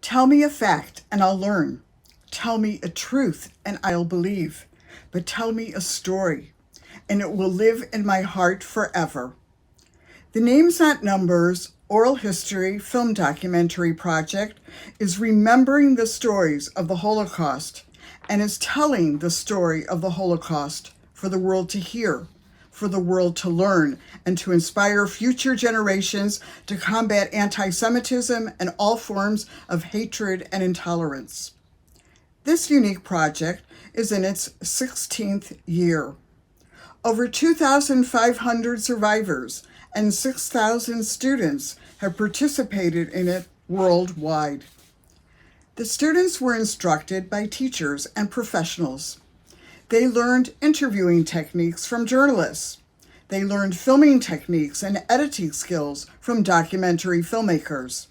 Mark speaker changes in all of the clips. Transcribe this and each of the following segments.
Speaker 1: Tell me a fact and I'll learn. Tell me a truth and I'll believe. But tell me a story and it will live in my heart forever. The Names Not Numbers Oral History Film Documentary Project is remembering the stories of the Holocaust and is telling the story of the Holocaust for the world to hear, for the world to learn, and to inspire future generations to combat anti-Semitism and all forms of hatred and intolerance. This unique project is in its 16th year. Over 2,500 survivors and 6,000 students have participated in it worldwide. The students were instructed by teachers and professionals. They learned interviewing techniques from journalists. They learned filming techniques and editing skills from documentary filmmakers.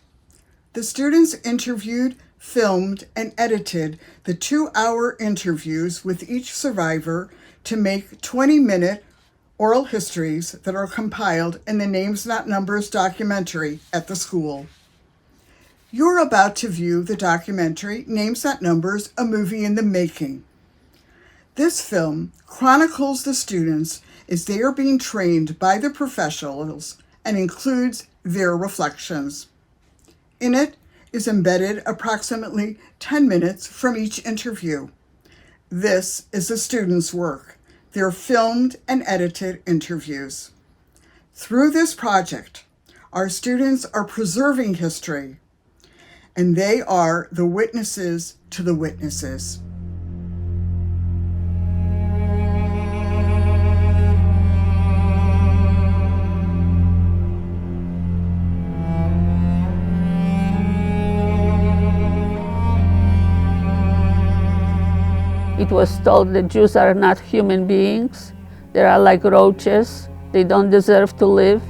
Speaker 1: The students interviewed, filmed, and edited the 2-hour interviews with each survivor to make 20-minute oral histories that are compiled in the Names Not Numbers documentary at the school. You're about to view the documentary Names Not Numbers, a movie in the making. This film chronicles the students as they are being trained by the professionals and includes their reflections. In it is embedded approximately 10 minutes from each interview. This is the students' work. They're filmed and edited interviews. Through this project, our students are preserving history, and they are the witnesses to the witnesses.
Speaker 2: It was told that Jews are not human beings. They are like roaches. They don't deserve to live.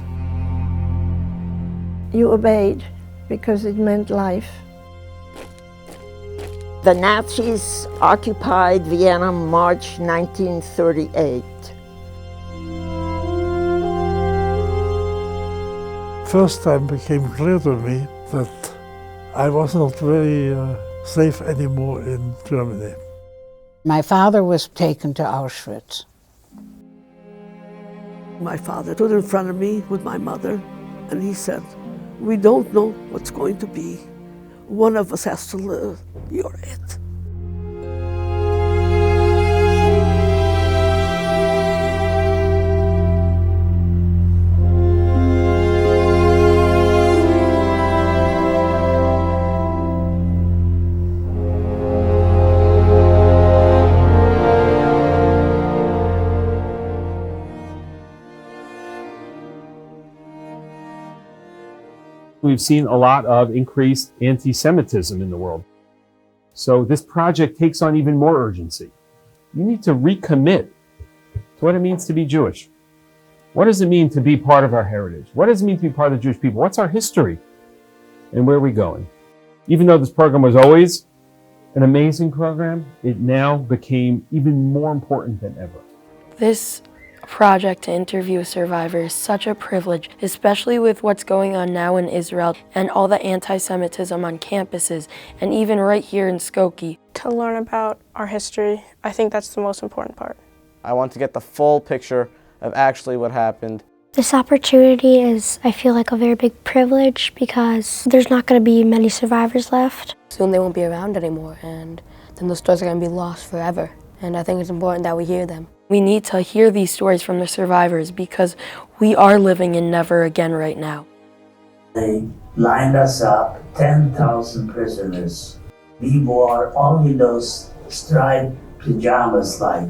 Speaker 3: You obeyed because it meant life.
Speaker 4: The Nazis occupied Vienna March 1938.
Speaker 5: First time became clear to me that I was not very safe anymore in Germany.
Speaker 6: My father was taken to Auschwitz.
Speaker 7: My father stood in front of me with my mother, and he said, "We don't know what's going to be. One of us has to live. You're it."
Speaker 8: We've seen a lot of increased anti-Semitism in the world. So this project takes on even more urgency. You need to recommit to what it means to be Jewish. What does it mean to be part of our heritage? What does it mean to be part of the Jewish people? What's our history? And where are we going? Even though this program was always an amazing program, it now became even more important than ever.
Speaker 9: This project to interview a survivor is such a privilege, especially with what's going on now in Israel and all the anti-Semitism on campuses and even right here in Skokie.
Speaker 10: To learn about our history, I think that's the most important part.
Speaker 11: I want to get the full picture of actually what happened.
Speaker 12: This opportunity is, I feel like, a very big privilege because there's not going to be many survivors left.
Speaker 9: Soon they won't be around anymore, and then the stories are going to be lost forever. And I think it's important that we hear them. We need to hear these stories from the survivors because we are living in never again right now.
Speaker 13: They lined us up, 10,000 prisoners. We wore only those striped pajamas like.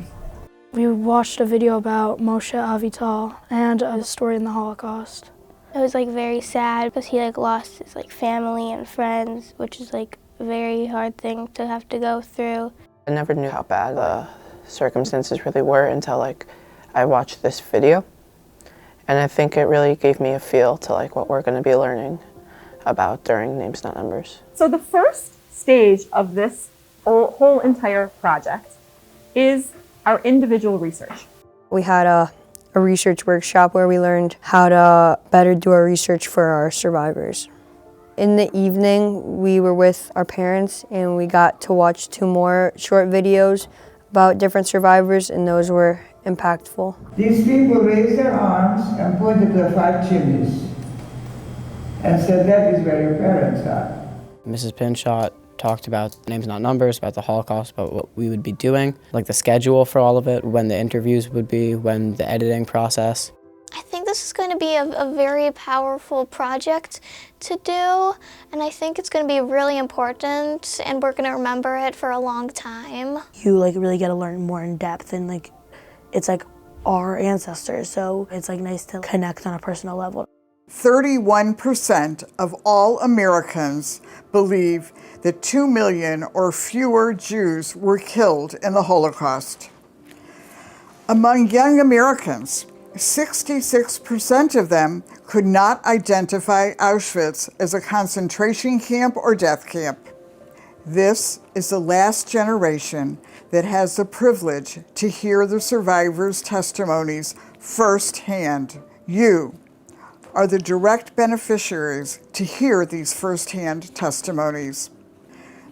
Speaker 14: We watched a video about Moshe Avital and a story in the Holocaust.
Speaker 15: It was very sad because he lost his family and friends, which is a very hard thing to have to go through.
Speaker 16: I never knew how bad the circumstances really were until I watched this video, and I think it really gave me a feel to what we're going to be learning about during Names Not Numbers.
Speaker 17: So the first stage of this whole entire project is our individual research.
Speaker 9: We had a research workshop where we learned how to better do our research for our survivors.
Speaker 18: In the evening, we were with our parents and we got to watch 2 more short videos about different survivors, and those were impactful.
Speaker 19: These people raised their arms and pointed to the 5 chimneys and said, that is where your parents are.
Speaker 20: Mrs. Pinchot talked about names not numbers, about the Holocaust, about what we would be doing, like the schedule for all of it, when the interviews would be, when the editing process.
Speaker 21: I think this is going to be a very powerful project to do, and I think it's going to be really important, and we're going to remember it for a long time.
Speaker 22: You really get to learn more in depth, and it's our ancestors, so it's nice to connect on a personal level.
Speaker 1: 31% of all Americans believe that 2 million or fewer Jews were killed in the Holocaust. Among young Americans, 66% of them could not identify Auschwitz as a concentration camp or death camp. This is the last generation that has the privilege to hear the survivors' testimonies firsthand. You are the direct beneficiaries to hear these firsthand testimonies.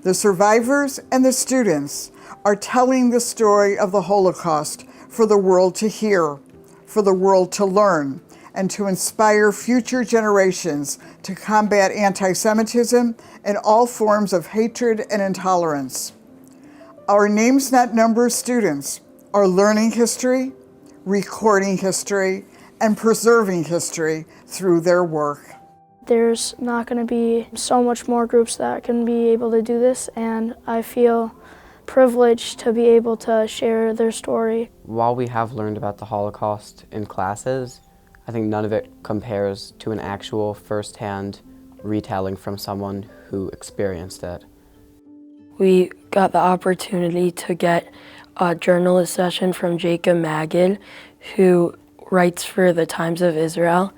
Speaker 1: The survivors and the students are telling the story of the Holocaust for the world to hear, for the world to learn, and to inspire future generations to combat anti-Semitism and all forms of hatred and intolerance. Our Names Not Numbers students are learning history, recording history, and preserving history through their work.
Speaker 14: There's not going to be so much more groups that can be able to do this, and I feel privileged to be able to share their story.
Speaker 20: While we have learned about the Holocaust in classes, I think none of it compares to an actual first-hand retelling from someone who experienced it.
Speaker 9: We got the opportunity to get a journalist session from Jacob Magid, who writes for the Times of Israel,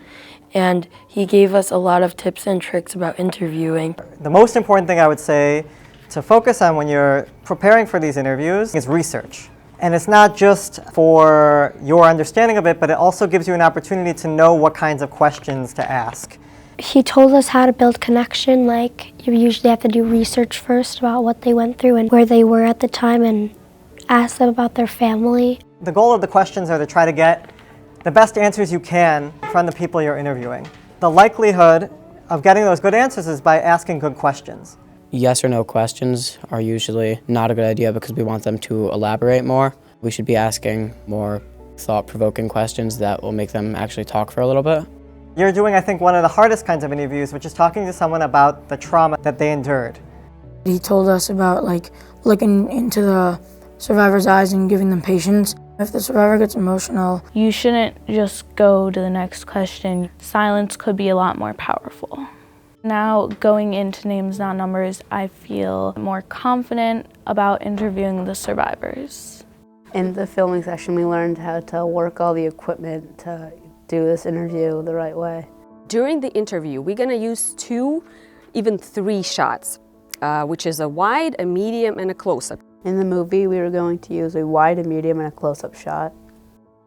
Speaker 9: and he gave us a lot of tips and tricks about interviewing.
Speaker 23: The most important thing I would say to focus on when you're preparing for these interviews is research. And it's not just for your understanding of it, but it also gives you an opportunity to know what kinds of questions to ask.
Speaker 12: He told us how to build connection, you usually have to do research first about what they went through and where they were at the time and ask them about their family.
Speaker 23: The goal of the questions are to try to get the best answers you can from the people you're interviewing. The likelihood of getting those good answers is by asking good questions.
Speaker 20: Yes or no questions are usually not a good idea because we want them to elaborate more. We should be asking more thought-provoking questions that will make them actually talk for a little bit.
Speaker 23: You're doing, I think, one of the hardest kinds of interviews, which is talking to someone about the trauma that they endured.
Speaker 24: He told us about looking into the survivor's eyes and giving them patience. If the survivor gets emotional,
Speaker 10: you shouldn't just go to the next question. Silence could be a lot more powerful. Now, going into Names Not Numbers, I feel more confident about interviewing the survivors.
Speaker 25: In the filming session, we learned how to work all the equipment to do this interview the right way.
Speaker 26: During the interview, we're going to use 2, even 3 shots, which is a wide, a medium, and a close-up.
Speaker 25: In the movie, we were going to use a wide, a medium, and a close-up shot.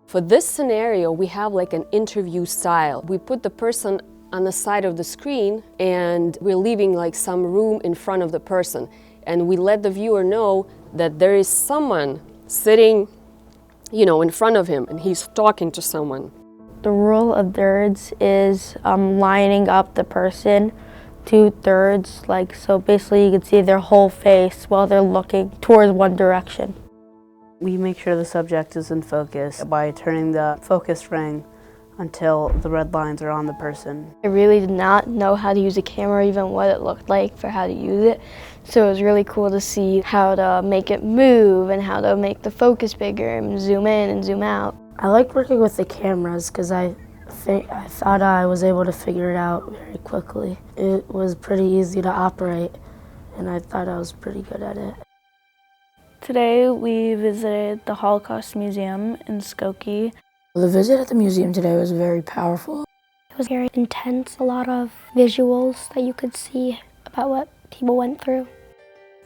Speaker 26: For this scenario, we have an interview style. We put the person on the side of the screen, and we're leaving some room in front of the person. And we let the viewer know that there is someone sitting, in front of him, and he's talking to someone.
Speaker 9: The rule of thirds is lining up the person 2/3, so basically you can see their whole face while they're looking towards one direction.
Speaker 25: We make sure the subject is in focus by turning the focus ring until the red lines are on the person.
Speaker 9: I really did not know how to use a camera, even what it looked like for how to use it. So it was really cool to see how to make it move and how to make the focus bigger and zoom in and zoom out.
Speaker 24: I like working with the cameras because I thought I was able to figure it out very quickly. It was pretty easy to operate, and I thought I was pretty good at it.
Speaker 10: Today we visited the Holocaust Museum in Skokie.
Speaker 24: The visit at the museum today was very powerful.
Speaker 12: It was very intense, a lot of visuals that you could see about what people went through.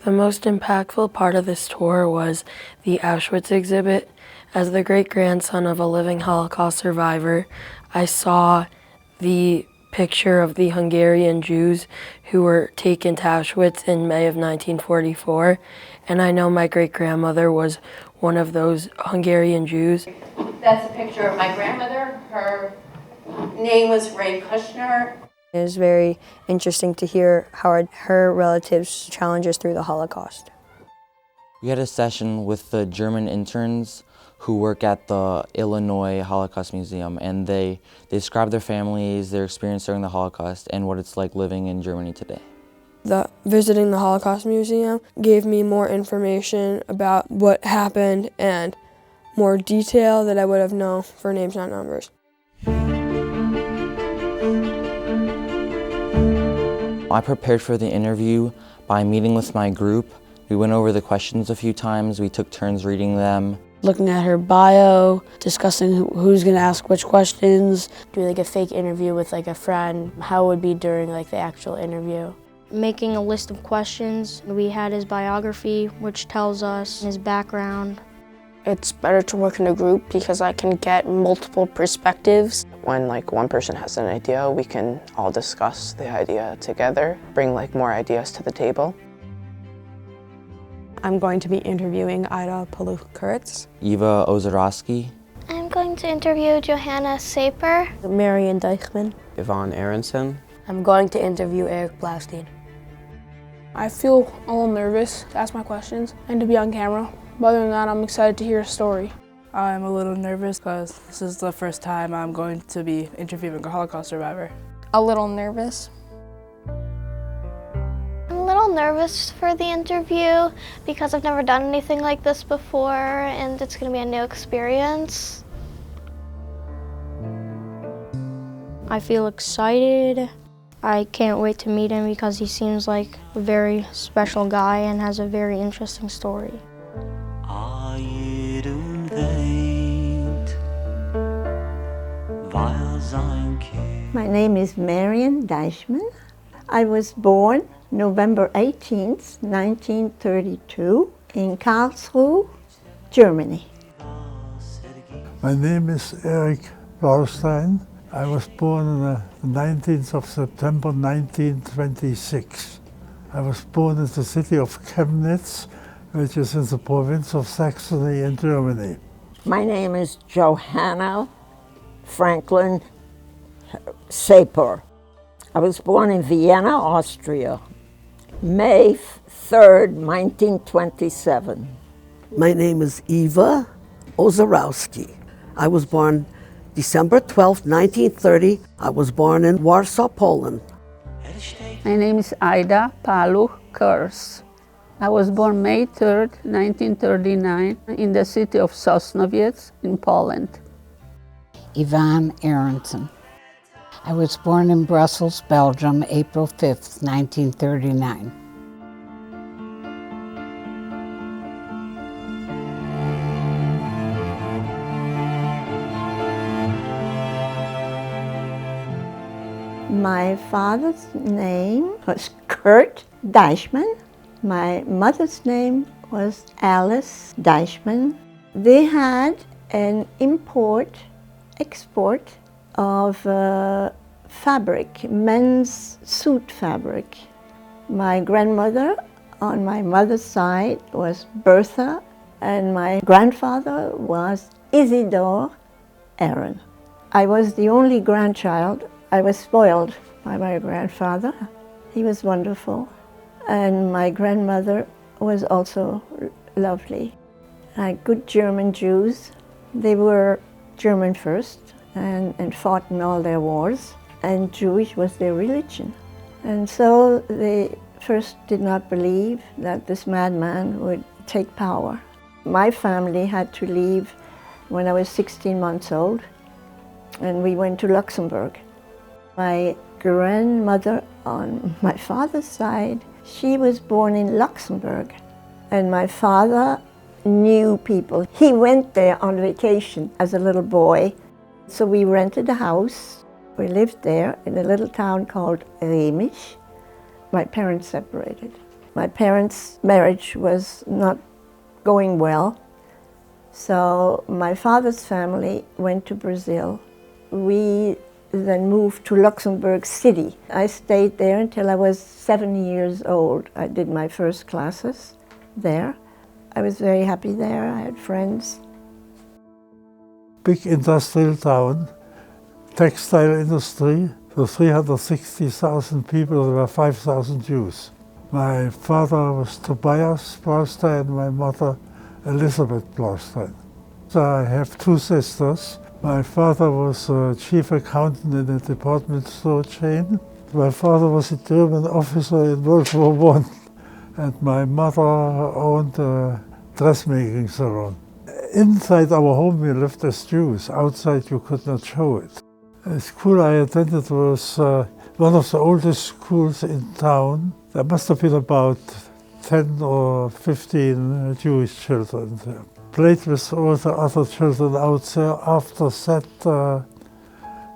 Speaker 9: The most impactful part of this tour was the Auschwitz exhibit. As the great-grandson of a living Holocaust survivor, I saw the picture of the Hungarian Jews who were taken to Auschwitz in May of 1944, and I know my great-grandmother was one of those Hungarian Jews.
Speaker 2: That's a picture of my grandmother. Her name was Ray Kushner.
Speaker 18: It was very interesting to hear how her relatives challenged us through the Holocaust.
Speaker 3: We had a session with the German interns who work at the Illinois Holocaust Museum, and they described their families, their experience during the Holocaust, and what it's like living in Germany today.
Speaker 4: Visiting the Holocaust Museum gave me more information about what happened and more detail that I would have known for Names Not Numbers.
Speaker 3: I prepared for the interview by meeting with my group. We went over the questions a few times, we took turns reading them.
Speaker 22: Looking at her bio, discussing who's gonna ask which questions.
Speaker 24: Do like a fake interview with like a friend, how it would be during like the actual interview.
Speaker 15: Making a list of questions. We had his biography, which tells us his background.
Speaker 5: It's better to work in a group because I can get multiple perspectives.
Speaker 16: When like one person has an idea, we can all discuss the idea together, bring like more ideas to the table.
Speaker 6: I'm going to be interviewing Ida Paluch-Kurtz,
Speaker 3: Eva Ozorowski,
Speaker 21: I'm going to interview Johanna Saper,
Speaker 22: Marian Deichmann,
Speaker 20: Yvonne Aronson.
Speaker 22: I'm going to interview Eric Blaustein.
Speaker 7: I feel a little nervous to ask my questions and to be on camera, but other than that, I'm excited to hear a story.
Speaker 27: I'm a little nervous because this is the first time I'm going to be interviewing a Holocaust survivor.
Speaker 28: A little nervous.
Speaker 21: I'm a little nervous for the interview because I've never done anything like this before and it's going to be a new experience.
Speaker 15: I feel excited. I can't wait to meet him because he seems like a very special guy and has a very interesting story.
Speaker 29: My name is Marian Deichmann. I was born November 18th, 1932 in Karlsruhe, Germany.
Speaker 30: My name is Eric Blaustein. I was born on the 19th of September 1926. I was born in the city of Chemnitz, which is in the province of Saxony in Germany.
Speaker 31: My name is Johanna Franklin Saper. I was born in Vienna, Austria, May 3rd, 1927.
Speaker 32: My name is Eva Ozorowski. I was born December 12, 1930. I was born in Warsaw, Poland.
Speaker 33: My name is Ida Paluch-Kurtz. I was born May 3rd, 1939 in the city of Sosnowiec in Poland.
Speaker 34: Yvonne Aronson. I was born in Brussels, Belgium, April 5th, 1939.
Speaker 29: My father's name was Kurt Deichmann. My mother's name was Alice Deichmann. They had an import-export of fabric, men's suit fabric. My grandmother on my mother's side was Bertha, and my grandfather was Isidore Aaron. I was the only grandchild. I was spoiled by my grandfather. He was wonderful. And my grandmother was also lovely. Like good German Jews, they were German first and fought in all their wars, and Jewish was their religion. And so they first did not believe that this madman would take power. My family had to leave when I was 16 months old, and we went to Luxembourg. My grandmother on my father's side, she was born in Luxembourg, and my father knew people. He went there on vacation as a little boy, so we rented a house. We lived there in a little town called Remisch. My parents separated. My parents' marriage was not going well, so my father's family went to Brazil. We then moved to Luxembourg City. I stayed there until I was 7 years old. I did my first classes there. I was very happy there. I had friends.
Speaker 30: Big industrial town, textile industry. For 360,000 people, there were 5,000 Jews. My father was Tobias Blaustein, my mother Elizabeth Blaustein. So I have two sisters. My father was a chief accountant in a department store chain. My father was a German officer in World War I, and my mother owned a dressmaking salon. Inside our home we lived as Jews. Outside you could not show it. The school I attended was one of the oldest schools in town. There must have been about 10 or 15 Jewish children there. Played with all the other children out there. After that,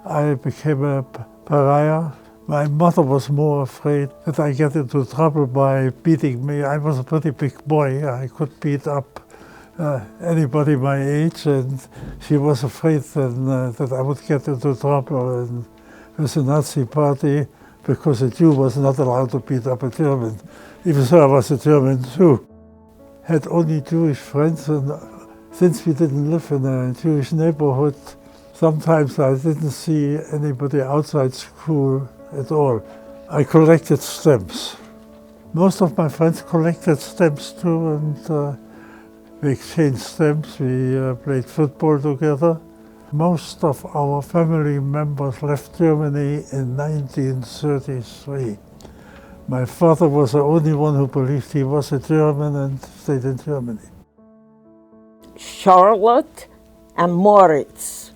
Speaker 30: I became a pariah. My mother was more afraid that I get into trouble by beating me. I was a pretty big boy. I could beat up anybody my age, and she was afraid then, that I would get into trouble with the Nazi party, because a Jew was not allowed to beat up a German, even though I was a German too. Had only Jewish friends, and since we didn't live in a Jewish neighborhood, sometimes I didn't see anybody outside school at all. I collected stamps. Most of my friends collected stamps too, and we exchanged stamps, we played football together. Most of our family members left Germany in 1933. My father was the only one who believed he was a German and stayed in Germany.
Speaker 31: Charlotte and Moritz.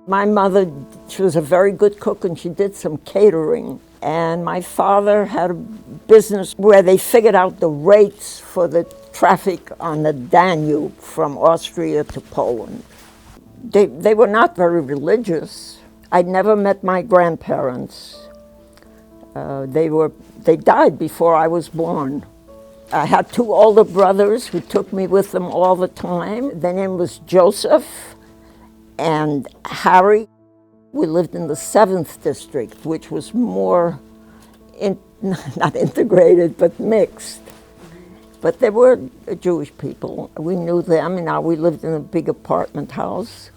Speaker 31: My mother, she was a very good cook and she did some catering. And my father had a business where they figured out the rates for the traffic on the Danube from Austria to Poland. They were not very religious. I'd never met my grandparents. They died before I was born. I had two older brothers who took me with them all the time. Their name was Joseph and Harry. We lived in the 7th district, which was more, not integrated, but mixed. But there were Jewish people. We knew them, and we lived in a big apartment house.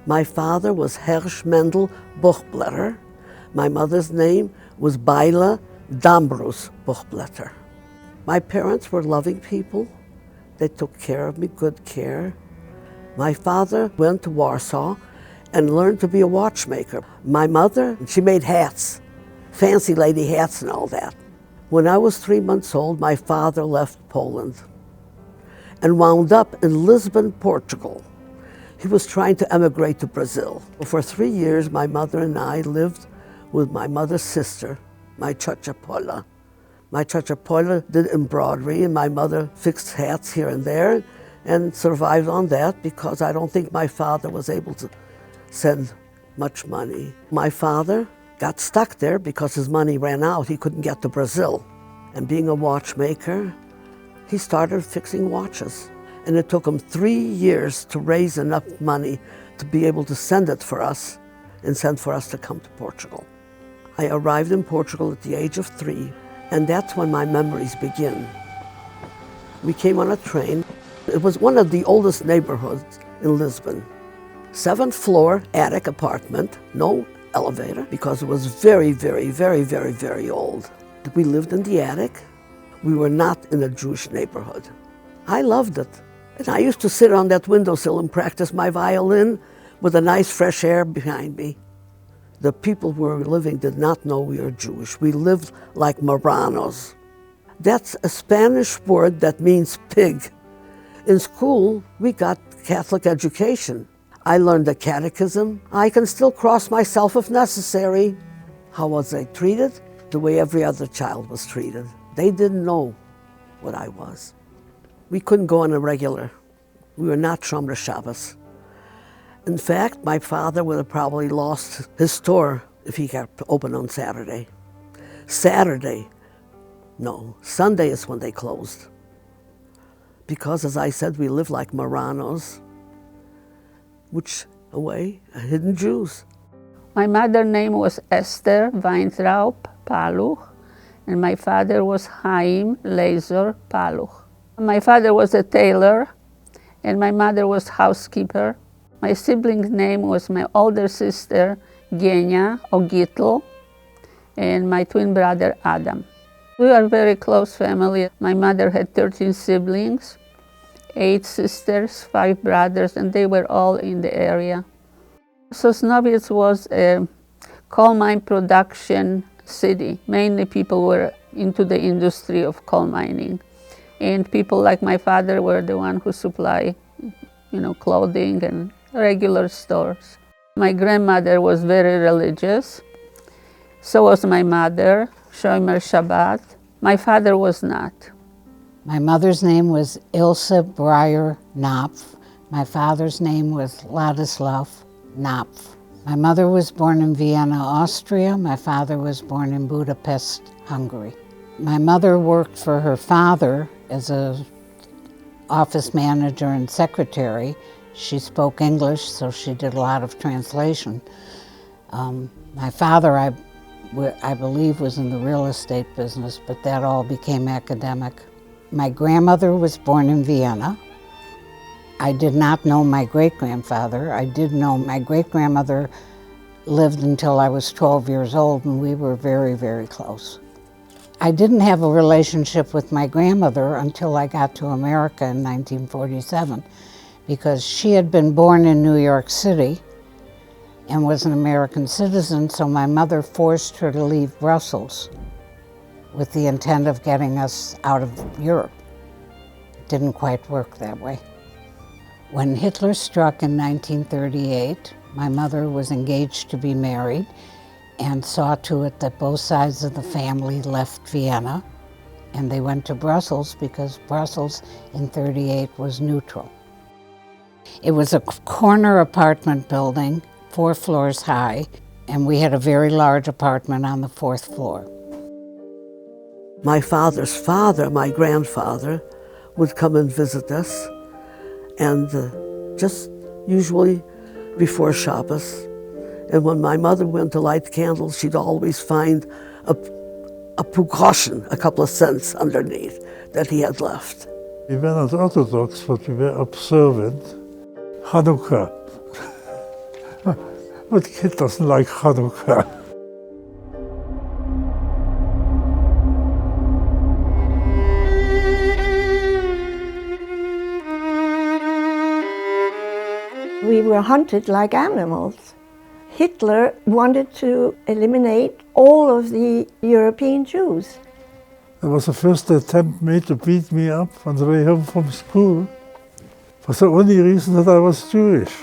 Speaker 32: My father was Hersch Mendel Buchblätter. My mother's name was Beila Dambrus Buchblätter. My parents were loving people. They took care of me, good care. My father went to Warsaw and learned to be a watchmaker. My mother, she made hats, fancy lady hats and all that. When I was 3 months old, my father left Poland and wound up in Lisbon, Portugal. He was trying to emigrate to Brazil. For 3 years, my mother and I lived with my mother's sister, my Chacha Paula. My Chacha Paula did embroidery, and my mother fixed hats here and there and survived on that because I don't think my father was able to send much money. My father got stuck there because his money ran out. He couldn't get to Brazil. And being a watchmaker, he started fixing watches. And it took him 3 years to raise enough money to be able to send it for us and send for us to come to Portugal. I arrived in Portugal at the age of 3, and that's when my memories begin. We came on a train. It was one of the oldest neighborhoods in Lisbon. 7th floor attic apartment, no elevator, because it was very, very, very, very, very old. We lived in the attic. We were not in a Jewish neighborhood. I loved it. And I used to sit on that windowsill and practice my violin with a nice fresh air behind me. The people where we were living did not know we were Jewish. We lived like Marranos. That's a Spanish word that means pig. In school, we got Catholic education. I learned the catechism. I can still cross myself if necessary. How was I treated? The way every other child was treated. They didn't know what I was. We couldn't go on a regular. We were not Shomer Shabbos. In fact, my father would have probably lost his store if he got open on Saturday. Sunday is when they closed. Because, as I said, we live like Marranos, which, away, hidden Jews.
Speaker 33: My mother's name was Esther Weintraub Paluch, and my father was Chaim Laser Paluch. My father was a tailor, and my mother was housekeeper. My sibling's name was my older sister, Genia, or Gittel, and my twin brother, Adam. We are a very close family. My mother had 13 siblings, 8 sisters, 5 brothers, and they were all in the area. Sosnowiec was a coal mine production city. Mainly people were into the industry of coal mining. And people like my father were the one who supply, clothing and regular stores. My grandmother was very religious. So was my mother, Shomer Shabbat. My father was not.
Speaker 34: My mother's name was Ilse Breyer Knopf. My father's name was Ladislav Knopf. My mother was born in Vienna, Austria. My father was born in Budapest, Hungary. My mother worked for her father as a office manager and secretary. She spoke English, so she did a lot of translation. My father, I believe, was in the real estate business, but that all became academic. My grandmother was born in Vienna. I did not know my great-grandfather. I did know my great-grandmother lived until I was 12 years old, and we were very, very close. I didn't have a relationship with my grandmother until I got to America in 1947, because she had been born in New York City and was an American citizen, so my mother forced her to leave Brussels with the intent of getting us out of Europe. It didn't quite work that way. When Hitler struck in 1938, my mother was engaged to be married and saw to it that both sides of the family left Vienna, and they went to Brussels because Brussels in '38 was neutral. It was a corner apartment building, 4 floors high, and we had a very large apartment on the 4th floor.
Speaker 32: My father's father, my grandfather, would come and visit us, and just usually before Shabbos. And when my mother went to light candles, she'd always find a precaution, a couple of cents underneath that he had left.
Speaker 30: We were not Orthodox, but we were observant. Hanukkah. What kid doesn't like Hanukkah?
Speaker 29: We were hunted like animals. Hitler wanted to eliminate all of the European Jews.
Speaker 30: It was the first attempt made to beat me up on the way home from school for the only reason that I was Jewish.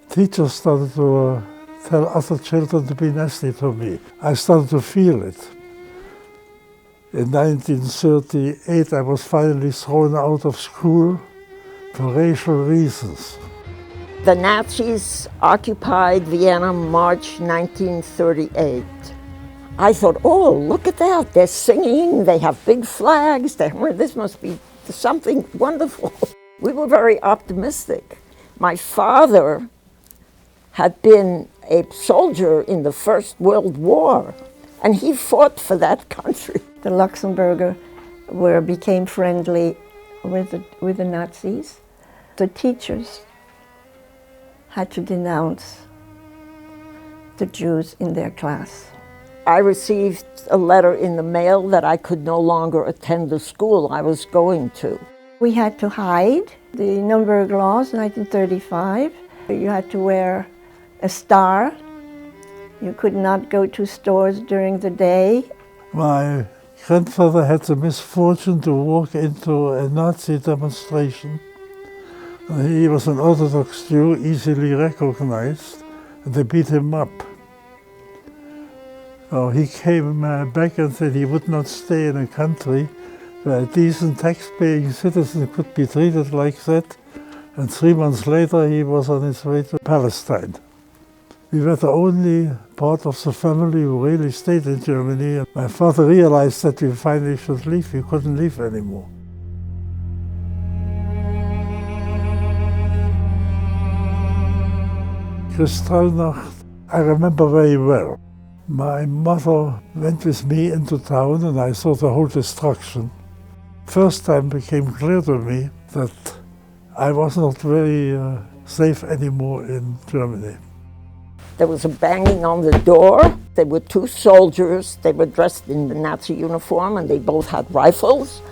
Speaker 30: Teachers started to tell other children to be nasty to me. I started to feel it. In 1938, I was finally thrown out of school for racial reasons.
Speaker 31: The Nazis occupied Vienna March 1938. I thought, oh, look at that. They're singing, they have big flags. This must be something wonderful. We were very optimistic. My father had been a soldier in the First World War, and he fought for that country.
Speaker 29: The Luxembourger became friendly with the Nazis. The teachers had to denounce the Jews in their class.
Speaker 31: I received a letter in the mail that I could no longer attend the school I was going to.
Speaker 29: We had to hide. The Nuremberg laws, 1935, you had to wear a star. You could not go to stores during the day.
Speaker 30: My grandfather had the misfortune to walk into a Nazi demonstration. He was an Orthodox Jew, easily recognized, and they beat him up. He came back and said he would not stay in a country where a decent tax-paying citizen could be treated like that, and 3 months later he was on his way to Palestine. We were the only part of the family who really stayed in Germany, and my father realized that we finally should leave. We couldn't leave anymore. Kristallnacht I remember very well. My mother went with me into town and I saw the whole destruction. First time became clear to me that I was not very safe anymore in Germany.
Speaker 31: There was a banging on the door. There were two soldiers. They were dressed in the Nazi uniform and they both had rifles.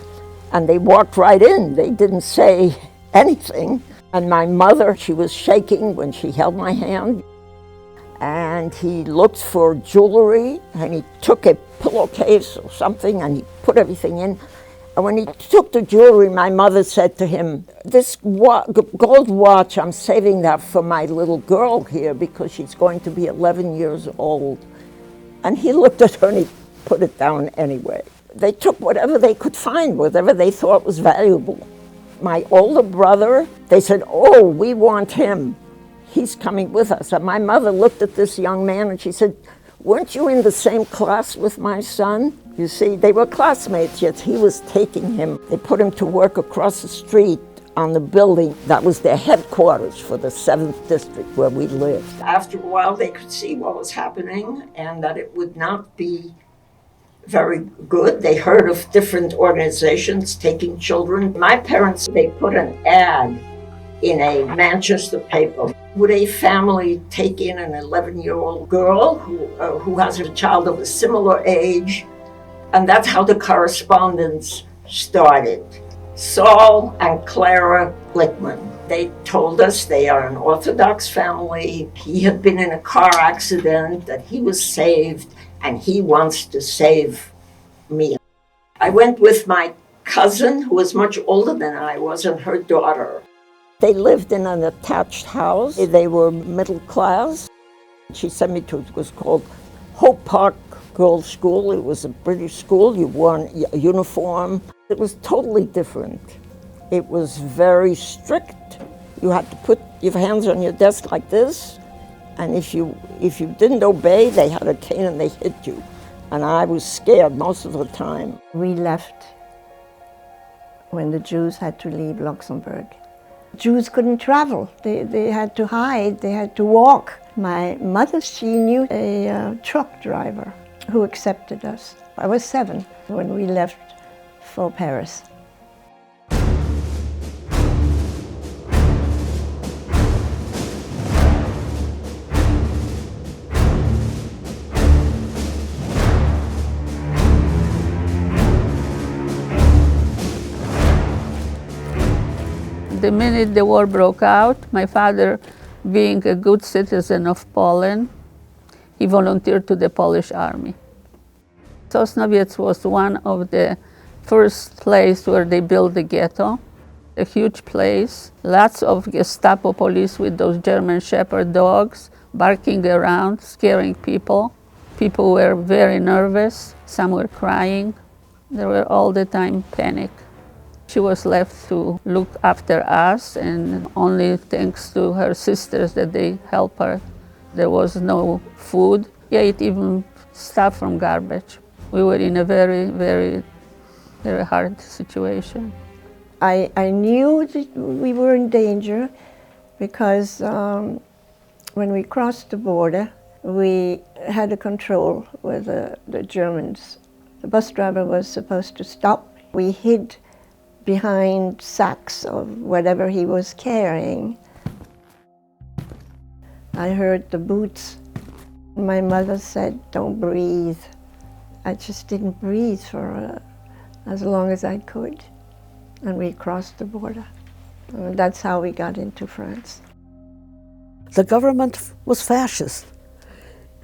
Speaker 31: And they walked right in. They didn't say anything. And my mother, she was shaking when she held my hand. And he looked for jewelry and he took a pillowcase or something and he put everything in. And when he took the jewelry, my mother said to him, "This gold watch, I'm saving that for my little girl here because she's going to be 11 years old." And he looked at her and he put it down anyway. They took whatever they could find, whatever they thought was valuable. My older brother, they said, "Oh, we want him. He's coming with us." And my mother looked at this young man and she said, "Weren't you in the same class with my son?" You see, they were classmates, yet he was taking him. They put him to work across the street on the building that was their headquarters for the 7th district where we lived. After a while, they could see what was happening and that it would not be very good. They heard of different organizations taking children. My parents, they put an ad in a Manchester paper. Would a family take in an 11-year-old girl who has a child of a similar age? And that's how the correspondence started. Saul and Clara Glickman. They told us they are an Orthodox family. He had been in a car accident, that he was saved, and he wants to save me. I went with my cousin, who was much older than I was, and her daughter. They lived in an attached house. They were middle class. She sent me to, it was called Hope Park Girls' School. It was a British school. You wore a uniform. It was totally different. It was very strict. You had to put your hands on your desk like this, and if you didn't obey, they had a cane and they hit you. And I was scared most of the time.
Speaker 29: We left when the Jews had to leave Luxembourg. Jews couldn't travel. They had to hide, they had to walk. My mother, she knew a truck driver who accepted us. I was 7 when we left for Paris.
Speaker 33: The minute the war broke out, my father, being a good citizen of Poland, he volunteered to the Polish army. Sosnowiec was one of the first places where they built the ghetto, a huge place, lots of Gestapo police with those German Shepherd dogs barking around, scaring people. People were very nervous, some were crying. There were all the time panic. She was left to look after us, and only thanks to her sisters that they helped her. There was no food. We ate even stuff from garbage. We were in a very, very, very hard situation.
Speaker 29: I knew that we were in danger because when we crossed the border, we had a control with the Germans. The bus driver was supposed to stop. We hid behind sacks of whatever he was carrying. I heard the boots. My mother said, "Don't breathe." I just didn't breathe for as long as I could. And we crossed the border. That's how we got into France.
Speaker 32: The government was fascist.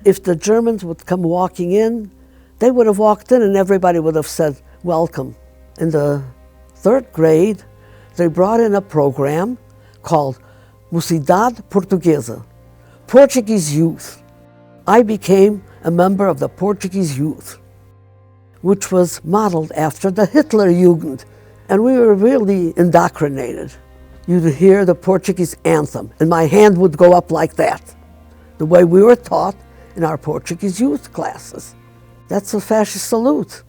Speaker 32: If the Germans would come walking in, they would have walked in and everybody would have said, "Welcome." In the 3rd grade, they brought in a program called Mocidade Portuguesa, Portuguese Youth. I became a member of the Portuguese Youth, which was modeled after the Hitler Jugend, and we were really indoctrinated. You'd hear the Portuguese anthem, and my hand would go up like that, the way we were taught in our Portuguese youth classes. That's a fascist salute.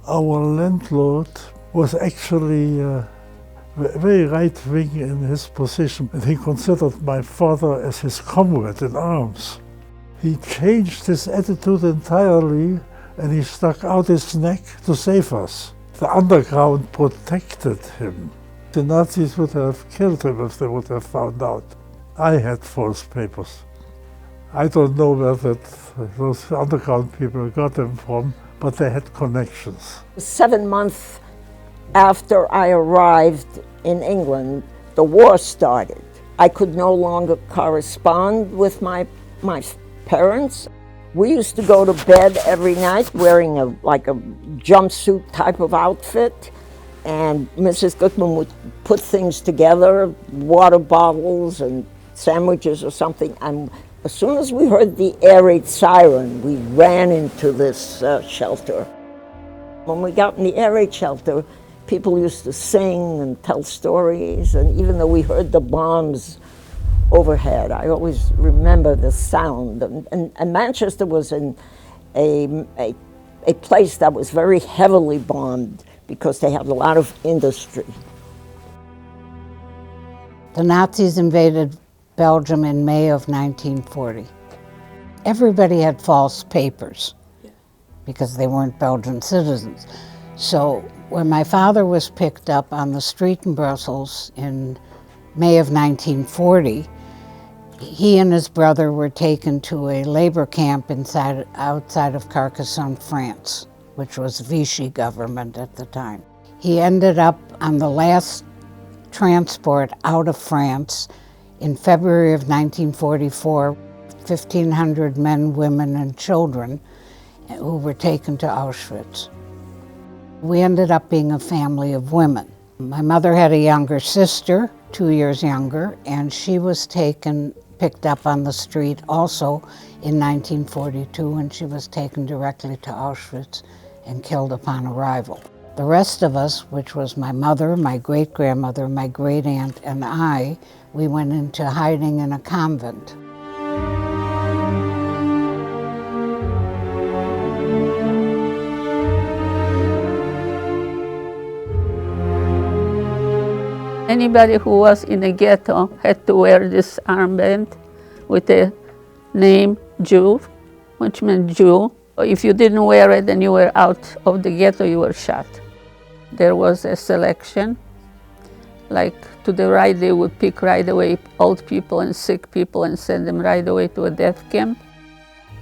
Speaker 30: Our landlord was actually very right-wing in his position, and he considered my father as his comrade in arms. He changed his attitude entirely and he stuck out his neck to save us. The underground protected him. The Nazis would have killed him if they would have found out. I had false papers. I don't know where those underground people got them from, but they had connections.
Speaker 31: 7 months after I arrived in England, the war started. I could no longer correspond with my parents. We used to go to bed every night wearing like a jumpsuit type of outfit, and Mrs. Goodman would put things together, water bottles and sandwiches or something, and as soon as we heard the air raid siren, we ran into this shelter. When we got in the air raid shelter, people used to sing and tell stories, and even though we heard the bombs overhead, I always remember the sound. And Manchester was in a place that was very heavily bombed because they had a lot of industry.
Speaker 34: The Nazis invaded Belgium in May of 1940. Everybody had false papers because they weren't Belgian citizens. So when my father was picked up on the street in Brussels in May of 1940, he and his brother were taken to a labor camp outside of Carcassonne, France, which was Vichy government at the time. He ended up on the last transport out of France in February of 1944, 1,500 men, women, and children who were taken to Auschwitz. We ended up being a family of women. My mother had a younger sister, 2 years younger, and she was picked up on the street also in 1942, and she was taken directly to Auschwitz and killed upon arrival. The rest of us, which was my mother, my great-grandmother, my great-aunt, and I, we went into hiding in a convent.
Speaker 33: Anybody who was in a ghetto had to wear this armband with the name Jew, which meant Jew. If you didn't wear it and you were out of the ghetto, you were shot. There was a selection. Like to the right, they would pick right away old people and sick people and send them right away to a death camp.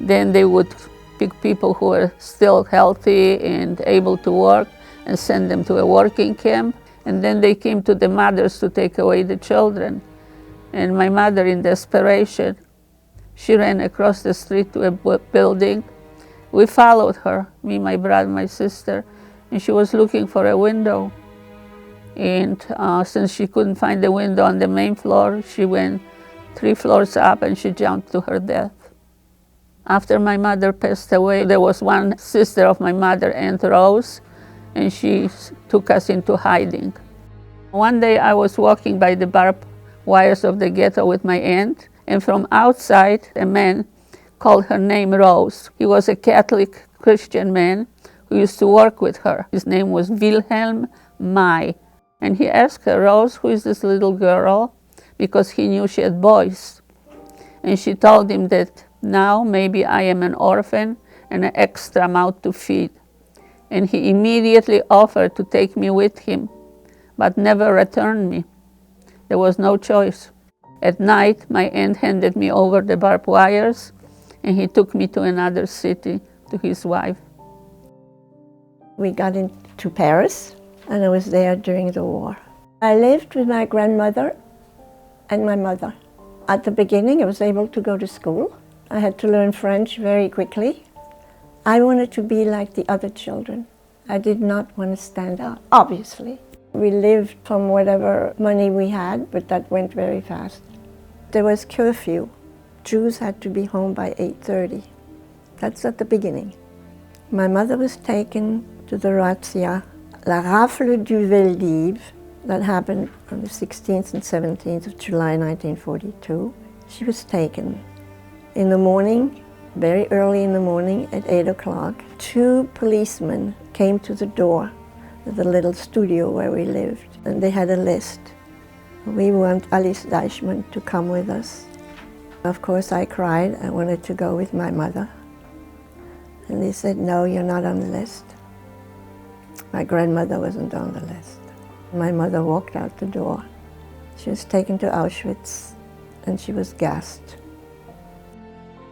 Speaker 33: Then they would pick people who were still healthy and able to work and send them to a working camp. And then they came to the mothers to take away the children. And my mother, in desperation, she ran across the street to a building. We followed her, me, my brother, my sister, and she was looking for a window. And since she couldn't find the window on the main floor, she went 3 floors up and she jumped to her death. After my mother passed away, there was one sister of my mother, Aunt Rose, and she took us into hiding. One day I was walking by the barbed wires of the ghetto with my aunt, and from outside a man called her name Rose. He was a Catholic Christian man who used to work with her. His name was Wilhelm May. And he asked her, Rose, who is this little girl? Because he knew she had boys. And she told him that now maybe I am an orphan and an extra mouth to feed. And he immediately offered to take me with him, but never returned me. There was no choice. At night, my aunt handed me over the barbed wires, and he took me to another city, to his wife.
Speaker 29: We got into Paris, and I was there during the war. I lived with my grandmother and my mother. At the beginning, I was able to go to school. I had to learn French very quickly. I wanted to be like the other children. I did not want to stand out, obviously. We lived from whatever money we had, but that went very fast. There was curfew. Jews had to be home by 8:30. That's at the beginning. My mother was taken to the razzia, La Rafle du Veldiv, that happened on the 16th and 17th of July 1942. She was taken. In the morning, very early in the morning at 8 o'clock, 2 policemen came to the door of the little studio where we lived, and they had a list. We want Alice Deichmann to come with us. Of course, I cried. I wanted to go with my mother. And they said, no, you're not on the list. My grandmother wasn't on the list. My mother walked out the door. She was taken to Auschwitz and she was gassed.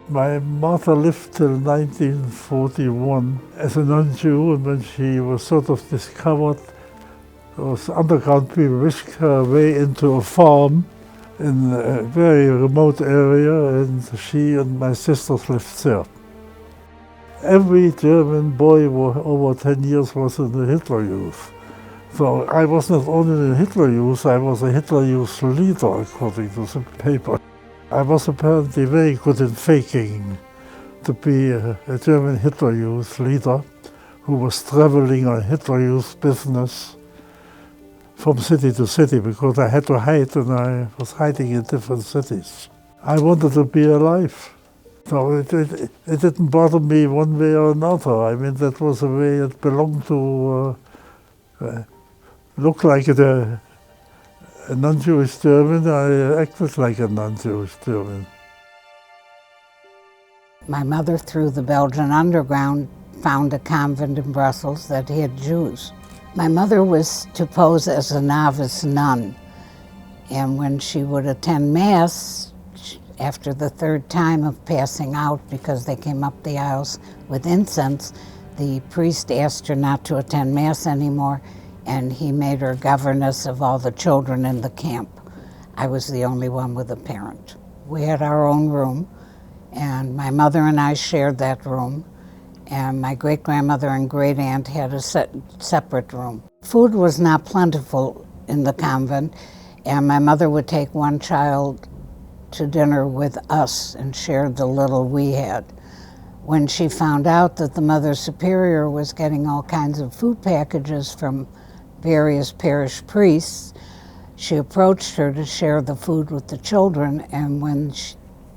Speaker 30: My mother lived till 1941 as a non-Jew, and when she was sort of discovered, those underground people whisked her way into a farm in a very remote area, and she and my sisters lived there. Every German boy over 10 years was in the Hitler Youth. So I was not only in the Hitler Youth, I was a Hitler Youth leader, according to the paper. I was apparently very good in faking to be a German Hitler Youth leader who was traveling on Hitler Youth business from city to city, because I had to hide, and I was hiding in different cities. I wanted to be alive. So it didn't bother me one way or another. I mean, that was a way it belonged to look like a non-Jewish German. I acted like a non-Jewish German.
Speaker 34: My mother, through the Belgian underground, found a convent in Brussels that had Jews. My mother was to pose as a novice nun, and when she would attend Mass, after the third time of passing out, because they came up the aisles with incense, the priest asked her not to attend Mass anymore, and he made her governess of all the children in the camp. I was the only one with a parent. We had our own room, and my mother and I shared that room, and my great-grandmother and great-aunt had a separate room. Food was not plentiful in the convent, and my mother would take one child to dinner with us and shared the little we had. When she found out that the Mother Superior was getting all kinds of food packages from various parish priests, she approached her to share the food with the children, and when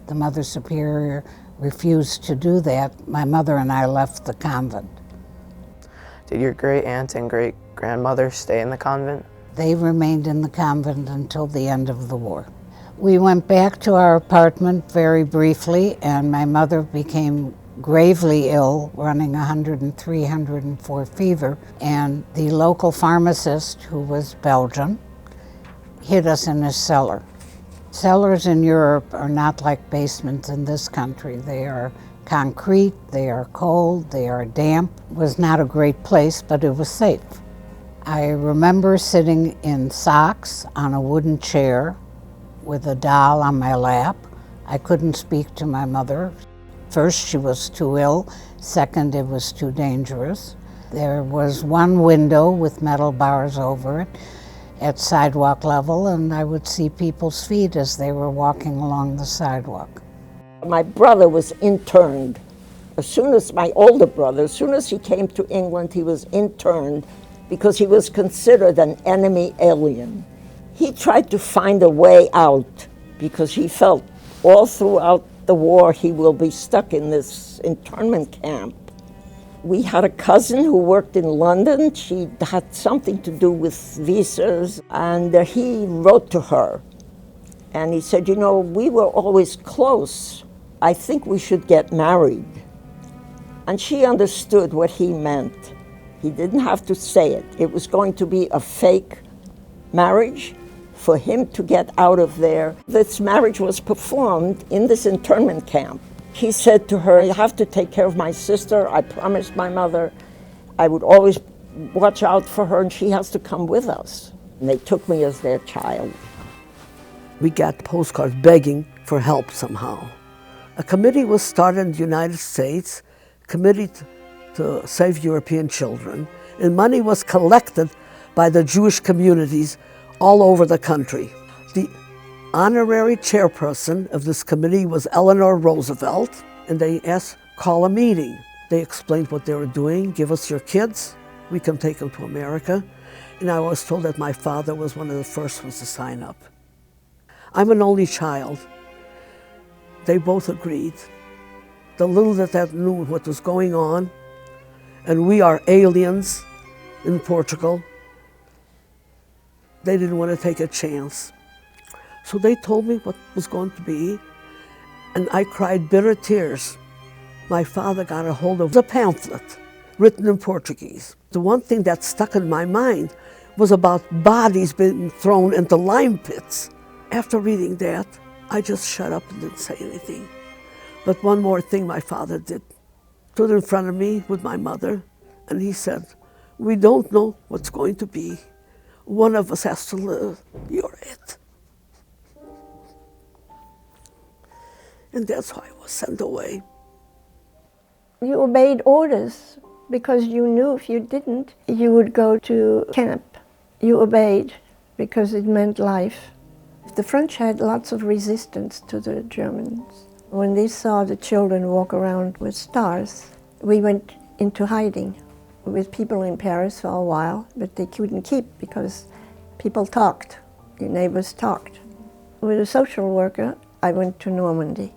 Speaker 34: the Mother Superior refused to do that, my mother and I left the convent.
Speaker 16: Did your great-aunt and great-grandmother stay in the convent?
Speaker 34: They remained in the convent until the end of the war. We went back to our apartment very briefly, and my mother became gravely ill, running 103, 104 fever, and the local pharmacist, who was Belgian, hid us in his cellar. Cellars in Europe are not like basements in this country. They are concrete, they are cold, they are damp. It was not a great place, but it was safe. I remember sitting in socks on a wooden chair with a doll on my lap. I couldn't speak to my mother. First, she was too ill. Second, it was too dangerous. There was one window with metal bars over it at sidewalk level, and I would see people's feet as they were walking along the sidewalk.
Speaker 31: My brother was interned. My older brother, as soon as he came to England, he was interned because he was considered an enemy alien. He tried to find a way out because he felt all throughout the war he will be stuck in this internment camp. We had a cousin who worked in London. She had something to do with visas, and he wrote to her. And he said, you know, we were always close. I think we should get married. And she understood what he meant. He didn't have to say it. It was going to be a fake marriage for him to get out of there. This marriage was performed in this internment camp. He said to her, you have to take care of my sister. I promised my mother I would always watch out for her, and she has to come with us. And they took me as their child.
Speaker 32: We got postcards begging for help somehow. A committee was started in the United States, Committee to Save European Children, and money was collected by the Jewish communities all over the country. The honorary chairperson of this committee was Eleanor Roosevelt, and they asked, call a meeting. They explained what they were doing, give us your kids, we can take them to America. And I was told that my father was one of the first ones to sign up. I'm an only child. They both agreed. The little that knew what was going on, and we are aliens in Portugal. They didn't want to take a chance. So they told me what was going to be, and I cried bitter tears. My father got a hold of a pamphlet written in Portuguese. The one thing that stuck in my mind was about bodies being thrown into lime pits. After reading that, I just shut up and didn't say anything. But one more thing my father did. Stood in front of me with my mother, and he said, "We don't know what's going to be. One of us has to live. You're it." And that's why I was sent away.
Speaker 29: You obeyed orders because you knew if you didn't, you would go to camp. You obeyed because it meant life. The French had lots of resistance to the Germans. When they saw the children walk around with stars, we went into hiding with people in Paris for a while, but they couldn't keep because people talked, your neighbors talked. With a social worker, I went to Normandy,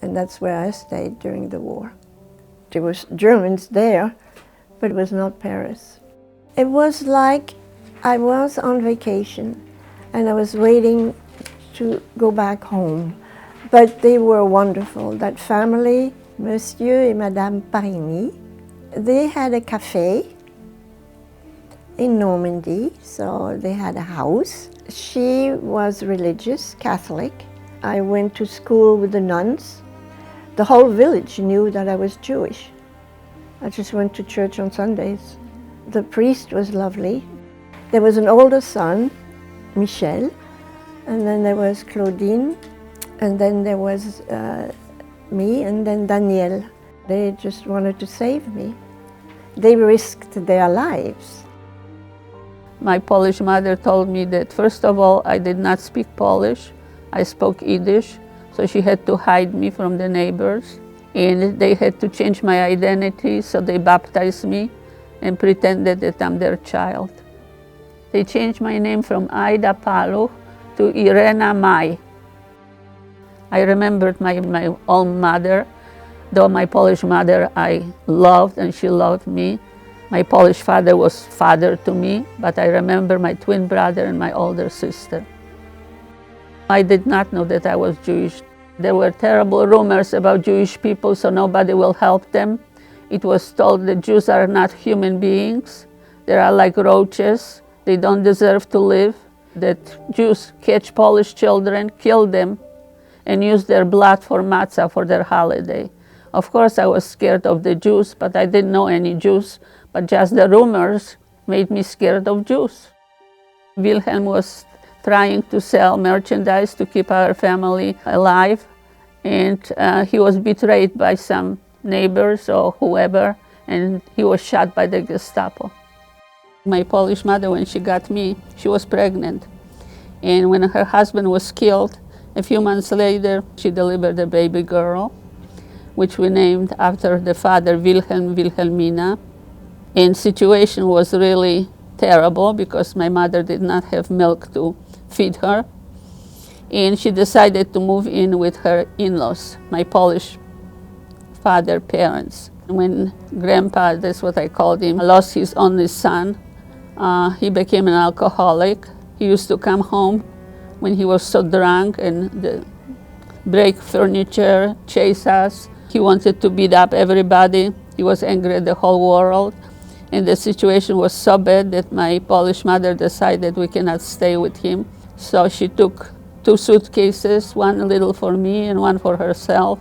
Speaker 29: and that's where I stayed during the war. There was Germans there, but it was not Paris. It was like I was on vacation, and I was waiting to go back home. But they were wonderful. That family, Monsieur et Madame Parini, they had a cafe in Normandy, so they had a house. She was religious, Catholic. I went to school with the nuns. The whole village knew that I was Jewish. I just went to church on Sundays. The priest was lovely. There was an older son, Michel, and then there was Claudine, and then there was me, and then Daniel. They just wanted to save me. They risked their lives.
Speaker 33: My Polish mother told me that, first of all, I did not speak Polish. I spoke Yiddish, so she had to hide me from the neighbors. And they had to change my identity, so they baptized me and pretended that I'm their child. They changed my name from Aida Paluch to Irena Mai. I remembered my own mother, though my Polish mother I loved and she loved me. My Polish father was father to me, but I remember my twin brother and my older sister. I did not know that I was Jewish. There were terrible rumors about Jewish people, so nobody will help them. It was told that Jews are not human beings. They are like roaches. They don't deserve to live. That Jews catch Polish children, kill them, and use their blood for matzah for their holiday. Of course, I was scared of the Jews, but I didn't know any Jews. But just the rumors made me scared of Jews. Wilhelm was trying to sell merchandise to keep our family alive, and he was betrayed by some neighbors or whoever, and he was shot by the Gestapo. My Polish mother, when she got me, she was pregnant, and when her husband was killed, a few months later, she delivered a baby girl, which we named after the father, Wilhelm, Wilhelmina. And situation was really terrible because my mother did not have milk to feed her. And she decided to move in with her in-laws, my Polish father parents. When Grandpa, that's what I called him, lost his only son, he became an alcoholic. He used to come home when he was so drunk and break furniture, chase us. He wanted to beat up everybody. He was angry at the whole world. And the situation was so bad that my Polish mother decided we cannot stay with him. So she took 2 suitcases, one little for me and one for herself.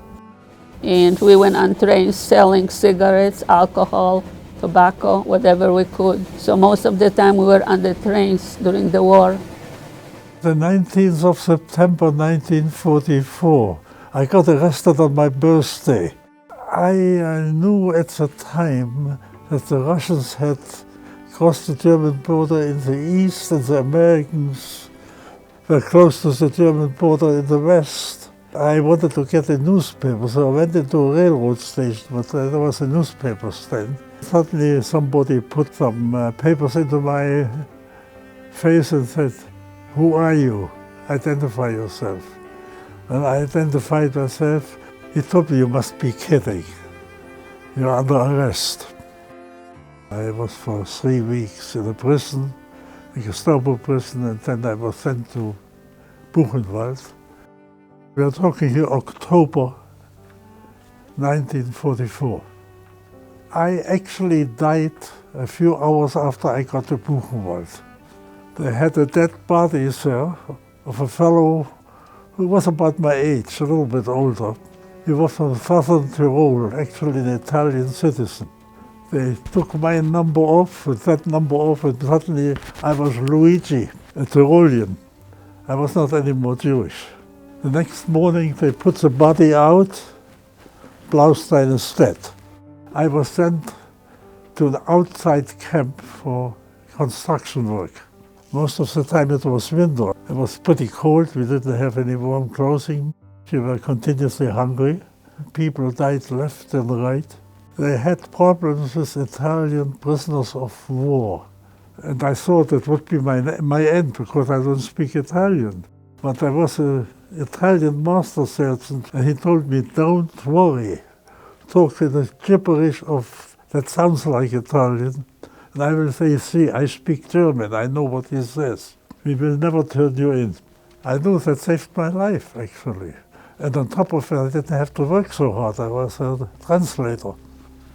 Speaker 33: And we went on trains selling cigarettes, alcohol, tobacco, whatever we could. So most of the time we were on the trains during the war.
Speaker 30: The 19th of September 1944, I got arrested on my birthday. I knew at the time that the Russians had crossed the German border in the east and the Americans were close to the German border in the west. I wanted to get a newspaper, so I went into a railroad station, but there was a newspaper stand. Suddenly somebody put some papers into my face and said, "Who are you? Identify yourself." And I identified myself. He told me, "You must be kidding. You're under arrest." I was for 3 weeks in a prison, a Gestapo prison, and then I was sent to Buchenwald. We are talking here October 1944. I actually died a few hours after I got to Buchenwald. They had a dead body there of a fellow who was about my age, a little bit older. He was from southern Tyrol, actually an Italian citizen. They took my number off, with that number off, and suddenly I was Luigi, a Tyrolean. I was not anymore Jewish. The next morning they put the body out, Blaustein instead. I was sent to an outside camp for construction work. Most of the time it was winter. It was pretty cold, we didn't have any warm clothing. We were continuously hungry. People died left and right. They had problems with Italian prisoners of war. And I thought it would be my end because I don't speak Italian. But there was an Italian master sergeant and he told me, don't worry. Talk in a gibberish of that sounds like Italian. And I will say, see, I speak German, I know what he says. We will never turn you in. I knew that saved my life, actually. And on top of it, I didn't have to work so hard. I was a translator.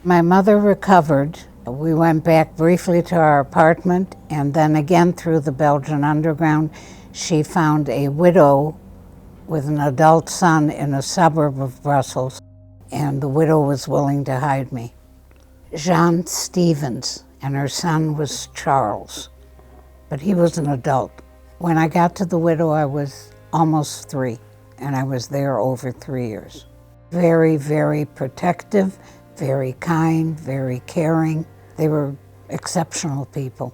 Speaker 34: My mother recovered. We went back briefly to our apartment, and then again through the Belgian underground. She found a widow with an adult son in a suburb of Brussels, and the widow was willing to hide me. Jean Stevens, and her son was Charles, but he was an adult. When I got to the widow, I was almost 3, and I was there over 3 years. Very, very protective, very kind, very caring. They were exceptional people.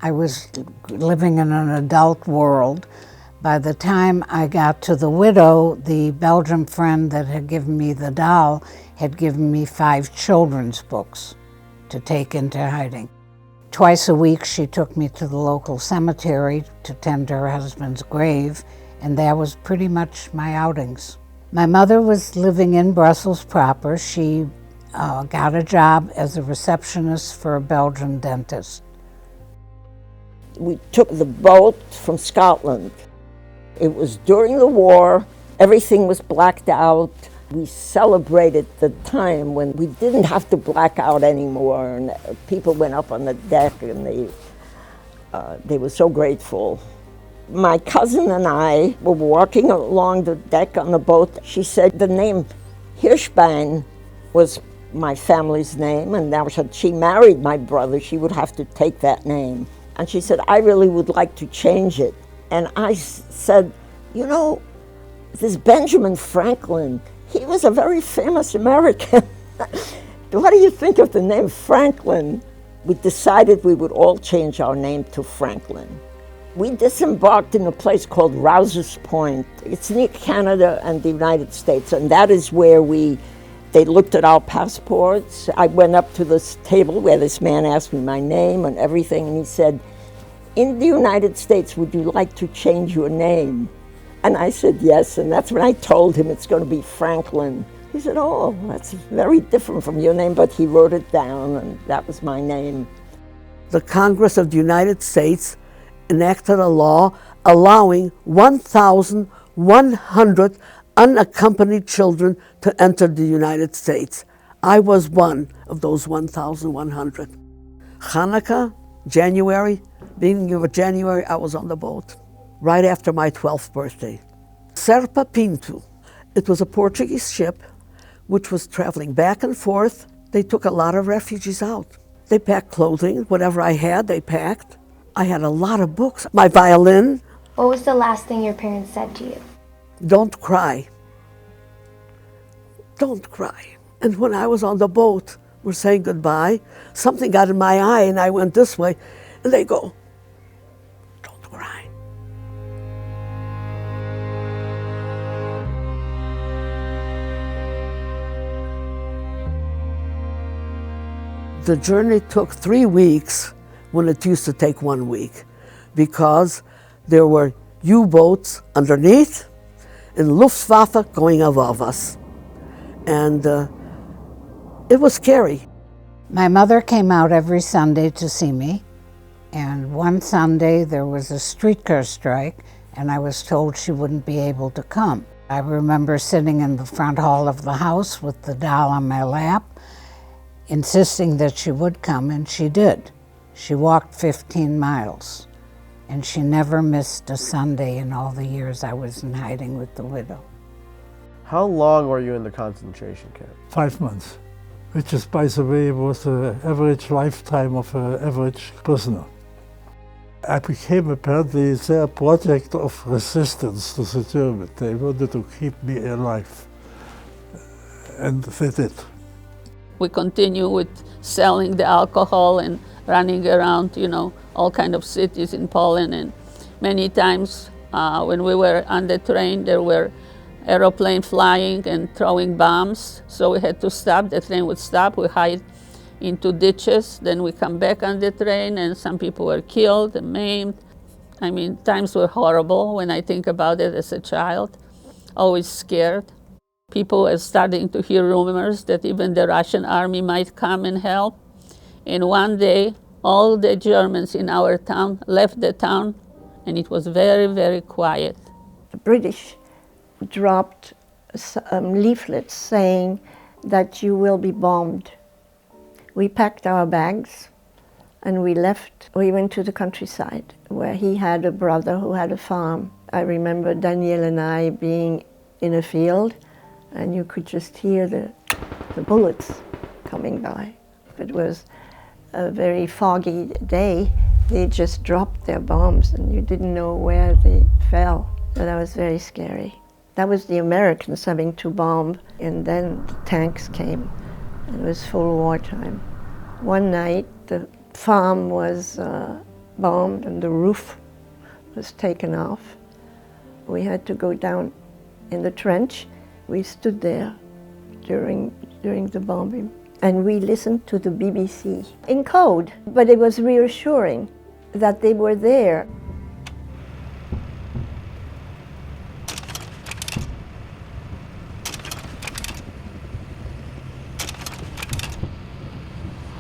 Speaker 34: I was living in an adult world. By the time I got to the widow, the Belgian friend that had given me the doll had given me 5 children's books to take into hiding. Twice a week, she took me to the local cemetery to tend to her husband's grave, and that was pretty much my outings. My mother was living in Brussels proper. She got a job as a receptionist for a Belgian dentist.
Speaker 31: We took the boat from Scotland. It was during the war, everything was blacked out. We celebrated the time when we didn't have to black out anymore, and people went up on the deck and they were so grateful. My cousin and I were walking along the deck on the boat. She said the name Hirschbein was my family's name, and now she married my brother, she would have to take that name. And she said, I really would like to change it. And I said, you know, this Benjamin Franklin, he was a very famous American. What do you think of the name Franklin? We decided we would all change our name to Franklin. We disembarked in a place called Rouse's Point. It's near Canada and the United States, and that is where they looked at our passports. I went up to this table where this man asked me my name and everything, and he said, in the United States, would you like to change your name? And I said yes, and that's when I told him it's going to be Franklin. He said, oh, that's very different from your name, but he wrote it down, and that was my name.
Speaker 32: The Congress of the United States enacted a law allowing 1,100 unaccompanied children to enter the United States. I was one of those 1,100. Hanukkah, January, beginning of January, I was on the boat, right after my 12th birthday. Serpa Pinto, it was a Portuguese ship which was traveling back and forth. They took a lot of refugees out. They packed clothing, whatever I had, they packed. I had a lot of books, my violin.
Speaker 1: What was the last thing your parents said to you?
Speaker 32: Don't cry. Don't cry. And when I was on the boat, we're saying goodbye, something got in my eye and I went this way, and they go, don't cry. The journey took 3 weeks when it used to take 1 week, because there were U-boats underneath and Luftwaffe going above us. And it was scary.
Speaker 34: My mother came out every Sunday to see me, and one Sunday there was a streetcar strike, and I was told she wouldn't be able to come. I remember sitting in the front hall of the house with the doll on my lap, insisting that she would come, and she did. She walked 15 miles, and she never missed a Sunday in all the years I was in hiding with the widow.
Speaker 2: How long were you in the concentration camp?
Speaker 30: 5 months, which is, by the way, was the average lifetime of an average prisoner. I became apparently their project of resistance to the Germans. They wanted to keep me alive, and they did.
Speaker 33: We continue with selling the alcohol and running around, all kind of cities in Poland. And many times when we were on the train, there were airplanes flying and throwing bombs. So we had to stop. The train would stop. We hide into ditches. Then we come back on the train, and some people were killed and maimed. I mean, times were horrible when I think about it as a child. Always scared. People are starting to hear rumors that even the Russian army might come and help. And one day, all the Germans in our town left the town, and it was very, very quiet.
Speaker 29: The British dropped leaflets saying that you will be bombed. We packed our bags and we left. We went to the countryside where he had a brother who had a farm. I remember Daniel and I being in a field, and you could just hear the bullets coming by. It was a very foggy day. They just dropped their bombs and you didn't know where they fell. So that was very scary. That was the Americans having to bomb, and then the tanks came. It was full wartime. One night the farm was bombed and the roof was taken off. We had to go down in the trench. We stood there during the bombing, and we listened to the BBC in code, but it was reassuring that they were there.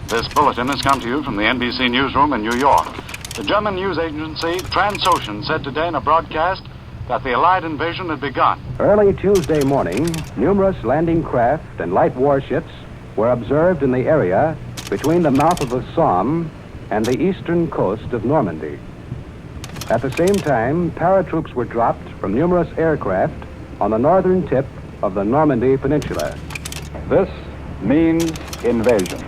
Speaker 8: This bulletin has come to you from the NBC newsroom in New York. The German news agency Transocean said today in a broadcast that the Allied invasion had begun.
Speaker 9: Early Tuesday morning, numerous landing craft and light warships were observed in the area between the mouth of the Somme and the eastern coast of Normandy. At the same time, paratroops were dropped from numerous aircraft on the northern tip of the Normandy Peninsula.
Speaker 8: This means invasion.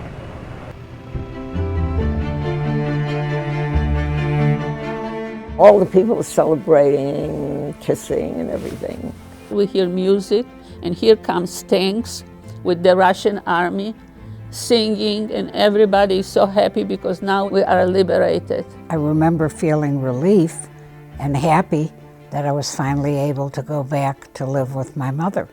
Speaker 31: All the people were celebrating, kissing and everything.
Speaker 33: We hear music, and here comes tanks with the Russian army singing, and everybody is so happy because now we are liberated.
Speaker 34: I remember feeling relief and happy that I was finally able to go back to live with my mother.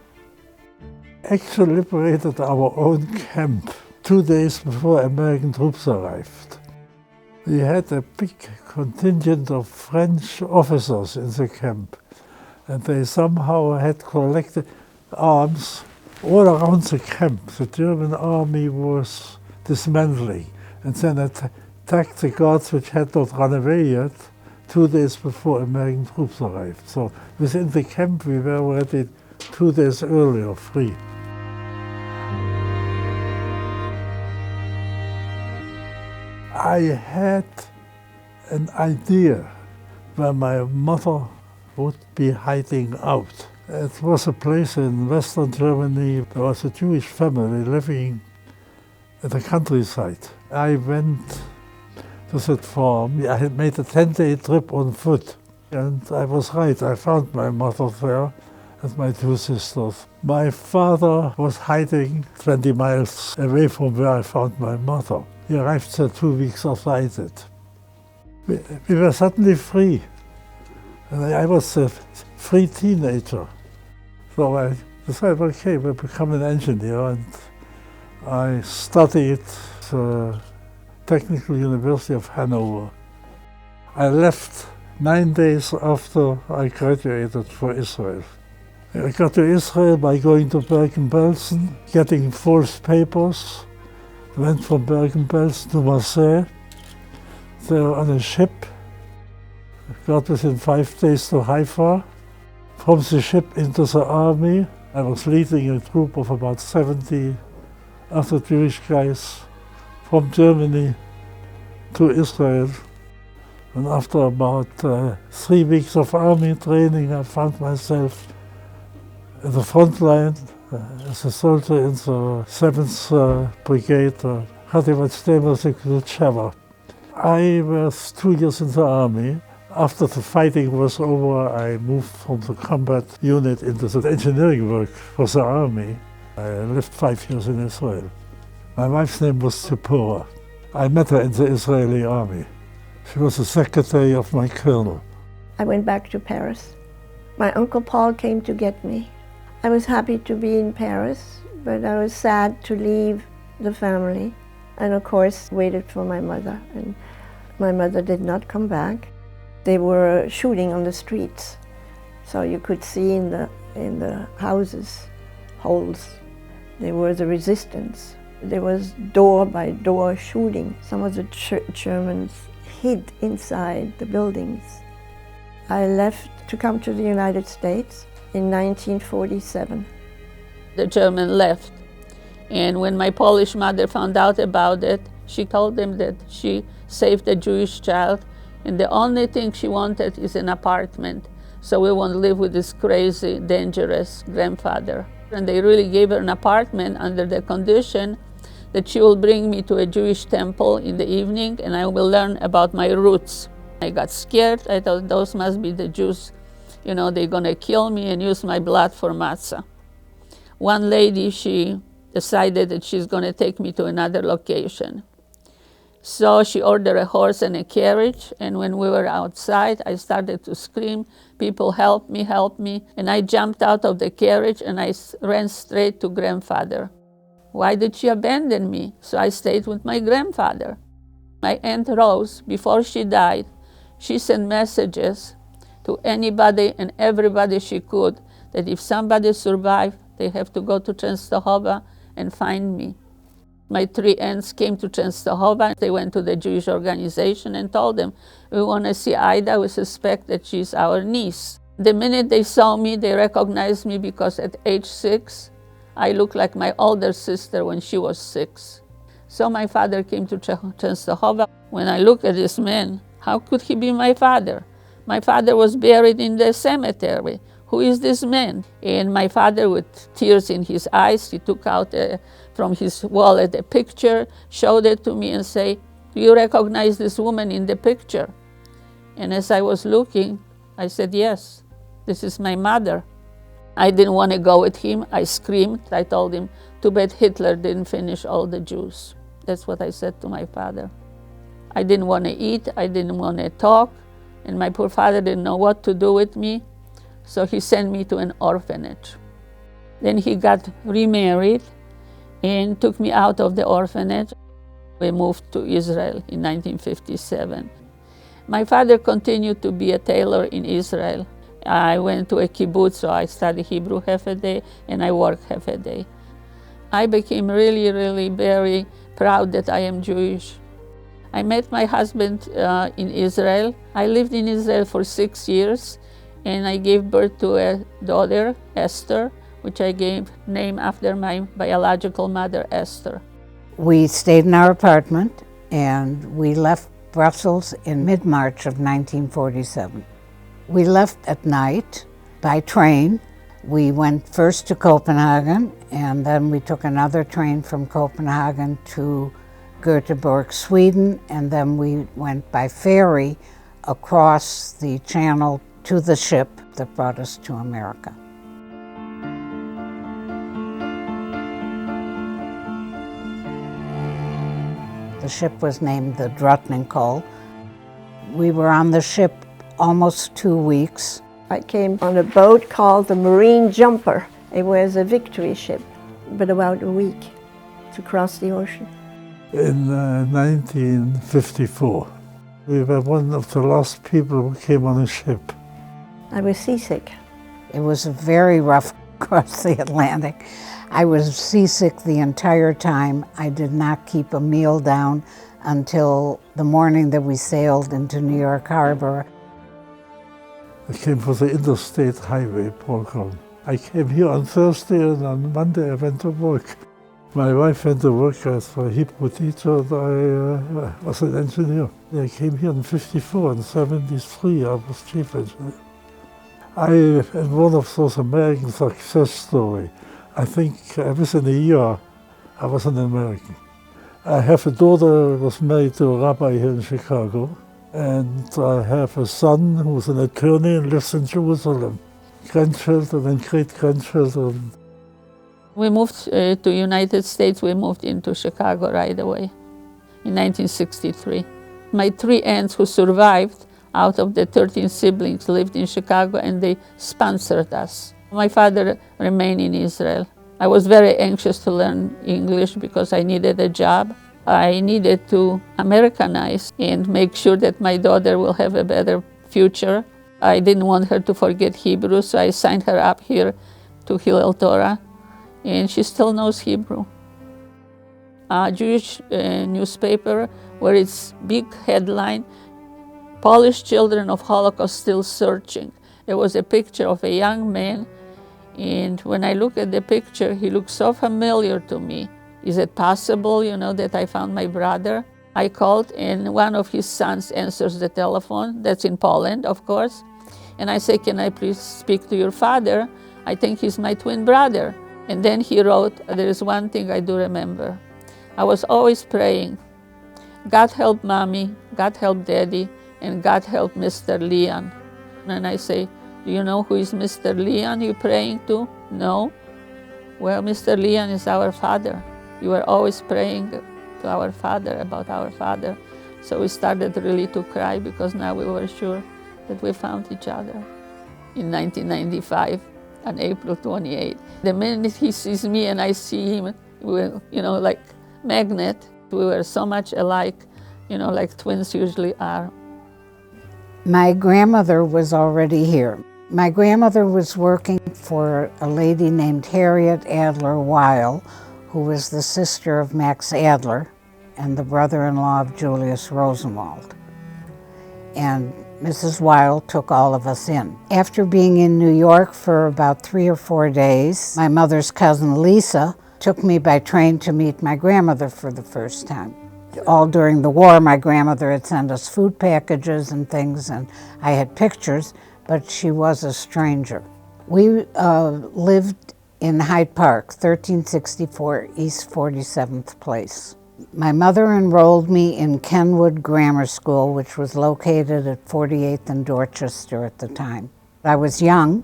Speaker 30: Actually liberated our own camp 2 days before American troops arrived. We had a big contingent of French officers in the camp, and they somehow had collected arms all around the camp. The German army was dismantling, and then attacked the guards which had not run away yet 2 days before American troops arrived. So within the camp we were already 2 days earlier free. I had an idea where my mother would be hiding out. It was a place in Western Germany. There was a Jewish family living at the countryside. I went to that farm. I had made a 10-day trip on foot, and I was right. I found my mother there and my 2 sisters. My father was hiding 20 miles away from where I found my mother. He arrived there 2 weeks after I did. We were suddenly free, and I was a free teenager. So I decided, okay, we'll become an engineer, and I studied at the Technical University of Hanover. I left 9 days after I graduated for Israel. I got to Israel by going to Bergen-Belsen, getting false papers. Went from Bergen-Belsen to Marseille. There on a ship. Got within 5 days to Haifa. from the ship into the army. I was leading a troop of about 70 other Jewish guys from Germany to Israel. And after about 3 weeks of army training, I found myself in the front line as a soldier in the 7th Brigade, Chava. I was 2 years in the army. After the fighting was over, I moved from the combat unit into the engineering work for the army. I lived 5 years in Israel. My wife's name was Zipporah. I met her in the Israeli army. She was the secretary of my colonel.
Speaker 29: I went back to Paris. My Uncle Paul came to get me. I was happy to be in Paris, but I was sad to leave the family. And of course, waited for my mother. And my mother did not come back. They were shooting on the streets. So you could see in the houses, holes. They were the resistance. There was door by door shooting. Some of the Germans hid inside the buildings. I left to come to the United States in 1947.
Speaker 33: The German left, and when my Polish mother found out about it, she told them that she saved a Jewish child, and the only thing she wanted is an apartment, so we won't live with this crazy, dangerous grandfather. And they really gave her an apartment under the condition that she will bring me to a Jewish temple in the evening and I will learn about my roots. I got scared. I thought those must be the Jews. You know, they're gonna kill me and use my blood for matzah. One lady, she decided that she's gonna take me to another location. So she ordered a horse and a carriage, and when we were outside, I started to scream, "People, help me, help me." And I jumped out of the carriage and I ran straight to grandfather. Why did she abandon me? So I stayed with my grandfather. My Aunt Rose, before she died, she sent messages to anybody and everybody she could that if somebody survived, they have to go to Częstochowa and find me. My 3 aunts came to Częstochowa. They went to the Jewish organization and told them, "We want to see Ida. We suspect that she's our niece." The minute they saw me, they recognized me because at age 6, I looked like my older sister when she was 6. So my father came to Częstochowa. When I look at this man, how could he be my father? My father was buried in the cemetery. Who is this man? And my father, with tears in his eyes, he took out from his wallet a picture, showed it to me and said, "Do you recognize this woman in the picture?" And as I was looking, I said, "Yes, this is my mother." I didn't want to go with him. I screamed. I told him, "Too bad Hitler didn't finish all the Jews." That's what I said to my father. I didn't want to eat. I didn't want to talk. And my poor father didn't know what to do with me. So he sent me to an orphanage. Then he got remarried and took me out of the orphanage. We moved to Israel in 1957. My father continued to be a tailor in Israel. I went to a kibbutz, so I studied Hebrew half a day and I worked half a day. I became really, really very proud that I am Jewish. I met my husband in Israel. I lived in Israel for 6 years and I gave birth to a daughter, Esther, which I gave name after my biological mother, Esther.
Speaker 34: We stayed in our apartment and we left Brussels in mid-March of 1947. We left at night by train. We went first to Copenhagen and then we took another train from Copenhagen to Göteborg, Sweden, and then we went by ferry across the channel to the ship that brought us to America. The ship was named the Drottningholm. We were on the ship almost 2 weeks.
Speaker 29: I came on a boat called the Marine Jumper. It was a victory ship, but about a week to cross the ocean.
Speaker 30: In 1954, we were one of the last people who came on a ship.
Speaker 29: I was seasick.
Speaker 34: It was very rough across the Atlantic. I was seasick the entire time. I did not keep a meal down until the morning that we sailed into New York Harbor.
Speaker 30: I came for the interstate highway program. I came here on Thursday, and on Monday I went to work. My wife went to work as a Hebrew teacher, and I was an engineer. I came here in '54, in '73 I was chief engineer. I am one of those American success stories. I think within a year I was an American. I have a daughter who was married to a rabbi here in Chicago, and I have a son who's an attorney and lives in Jerusalem. Grandchildren and great-grandchildren.
Speaker 33: We moved to United States. We moved into Chicago right away in 1963. My 3 aunts who survived out of the 13 siblings lived in Chicago, and they sponsored us. My father remained in Israel. I was very anxious to learn English because I needed a job. I needed to Americanize and make sure that my daughter will have a better future. I didn't want her to forget Hebrew, so I signed her up here to Hillel Torah, and she still knows Hebrew. A Jewish newspaper where its big headline, Polish children of Holocaust still searching. There was a picture of a young man, and when I look at the picture, he looks so familiar to me. Is it possible, that I found my brother? I called, and one of his sons answers the telephone. That's in Poland, of course. And I say, can I please speak to your father? I think he's my twin brother. And then he wrote, there is one thing I do remember. I was always praying, God help mommy, God help daddy, and God help Mr. Leon. And I say, do you know who is Mr. Leon you're praying to? No. Well, Mr. Leon is our father. You were always praying to our father, about our father. So we started really to cry because now we were sure that we found each other. In 1995, on April 28. The minute he sees me and I see him, like magnet, we were so much alike, like twins usually are.
Speaker 34: My grandmother was already here. My grandmother was working for a lady named Harriet Adler Weil, who was the sister of Max Adler and the brother-in-law of Julius Rosenwald. And Mrs. Weil took all of us in. After being in New York for about 3 or 4 days, my mother's cousin Lisa took me by train to meet my grandmother for the first time. All during the war, my grandmother had sent us food packages and things, and I had pictures, but she was a stranger. We lived in Hyde Park, 1364 East 47th Place. My mother enrolled me in Kenwood Grammar School, which was located at 48th and Dorchester at the time. I was young,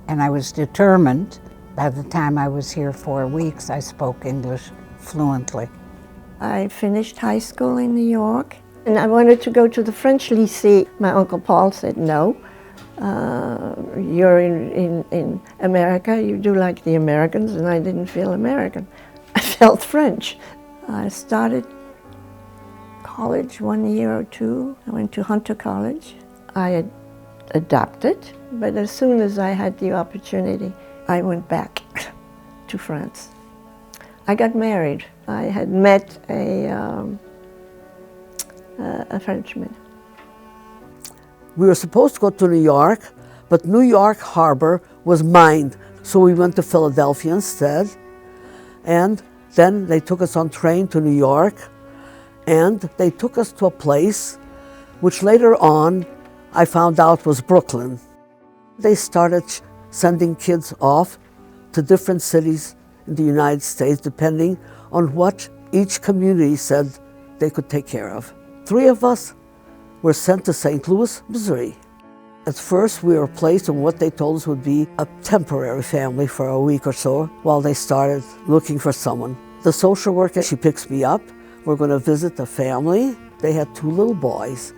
Speaker 34: and I was determined. By the time I was here 4 weeks, I spoke English fluently.
Speaker 29: I finished high school in New York, and I wanted to go to the French lycée. My Uncle Paul said, no, you're in America, you do like the Americans, and I didn't feel American. I felt French. I started college 1 year or 2. I went to Hunter College. I had adopted, but as soon as I had the opportunity, I went back to France. I got married. I had met a Frenchman.
Speaker 32: We were supposed to go to New York, but New York Harbor was mined, so we went to Philadelphia instead. And then they took us on train to New York, and they took us to a place which later on I found out was Brooklyn. They started sending kids off to different cities in the United States, depending on what each community said they could take care of. 3 of us were sent to St. Louis, Missouri. At first, we were placed in what they told us would be a temporary family for a week or so while they started looking for someone. The social worker, she picks me up. We're going to visit the family. They had 2 little boys,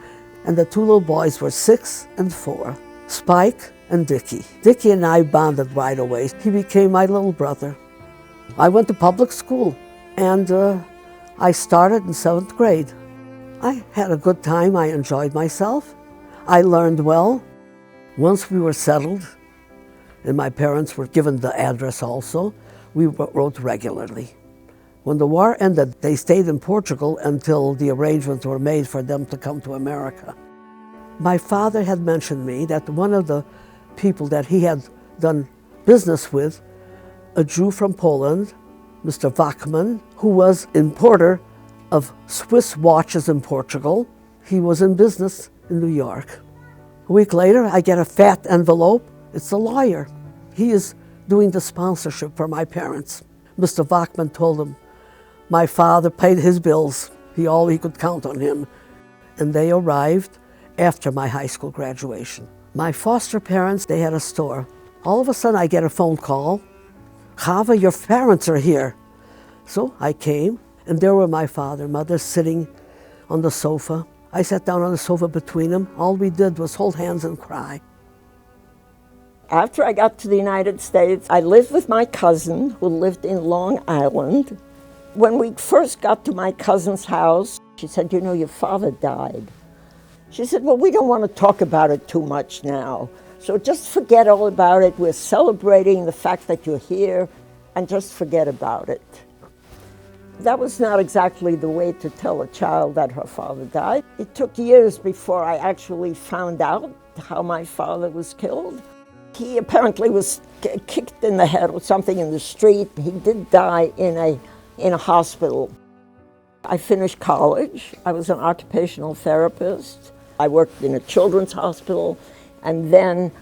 Speaker 32: and the 2 little boys were 6 and 4, Spike and Dickie. Dickie and I bonded right away. He became my little brother. I went to public school, and I started in 7th grade. I had a good time. I enjoyed myself. I learned well. Once we were settled, and my parents were given the address also, we wrote regularly. When the war ended, they stayed in Portugal until the arrangements were made for them to come to America. My father had mentioned me that one of the people that he had done business with, a Jew from Poland, Mr. Wachmann, who was importer of Swiss watches in Portugal. He was in business in New York. A week later, I get a fat envelope. It's a lawyer. He is doing the sponsorship for my parents. Mr. Wachmann told him my father paid his bills. All he could count on him. And they arrived after my high school graduation. My foster parents, they had a store. All of a sudden, I get a phone call. Chava, your parents are here. So I came, and there were my father and mother sitting on the sofa. I sat down on the sofa between them. All we did was hold hands and cry.
Speaker 31: After I got to the United States, I lived with my cousin who lived in Long Island. When we first got to my cousin's house, she said, you know, your father died. She said, well, we don't want to talk about it too much now. So just forget all about it. We're celebrating the fact that you're here, and just forget about it. That was not exactly the way to tell a child that her father died. It took years before I actually found out how my father was killed. He apparently was kicked in the head or something in the street. He did die in a hospital. I finished college. I was an occupational therapist. I worked in a children's hospital, and then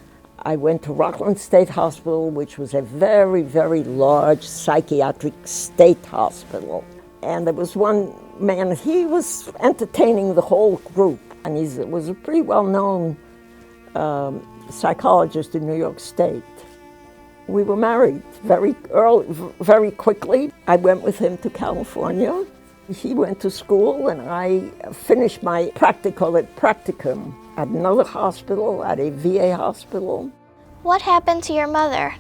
Speaker 31: I went to Rockland State Hospital, which was a very, very large psychiatric state hospital. And there was one man, he was entertaining the whole group, and he was a pretty well-known psychologist in New York State. We were married very early, very quickly. I went with him to California. He went to school, and I finished my practicum at another hospital, at a VA hospital.
Speaker 21: What happened to your mother?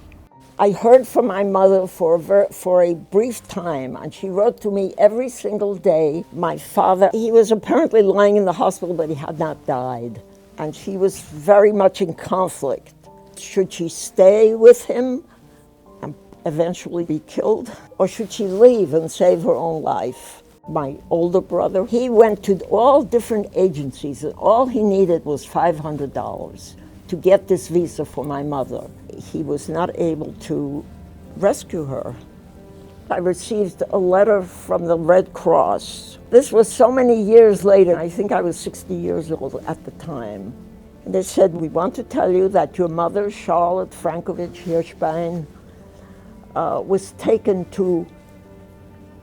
Speaker 31: I heard from my mother for a brief time, and she wrote to me every single day. My father, he was apparently lying in the hospital, but he had not died. And she was very much in conflict. Should she stay with him and eventually be killed? Or should she leave and save her own life? My older brother, he went to all different agencies, and all he needed was $500 to get this visa for my mother. He was not able to rescue her. I received a letter from the Red Cross. This was so many years later. I think I was 60 years old at the time. And they said, we want to tell you that your mother, Charlotte Frankovich Hirschbein, was taken to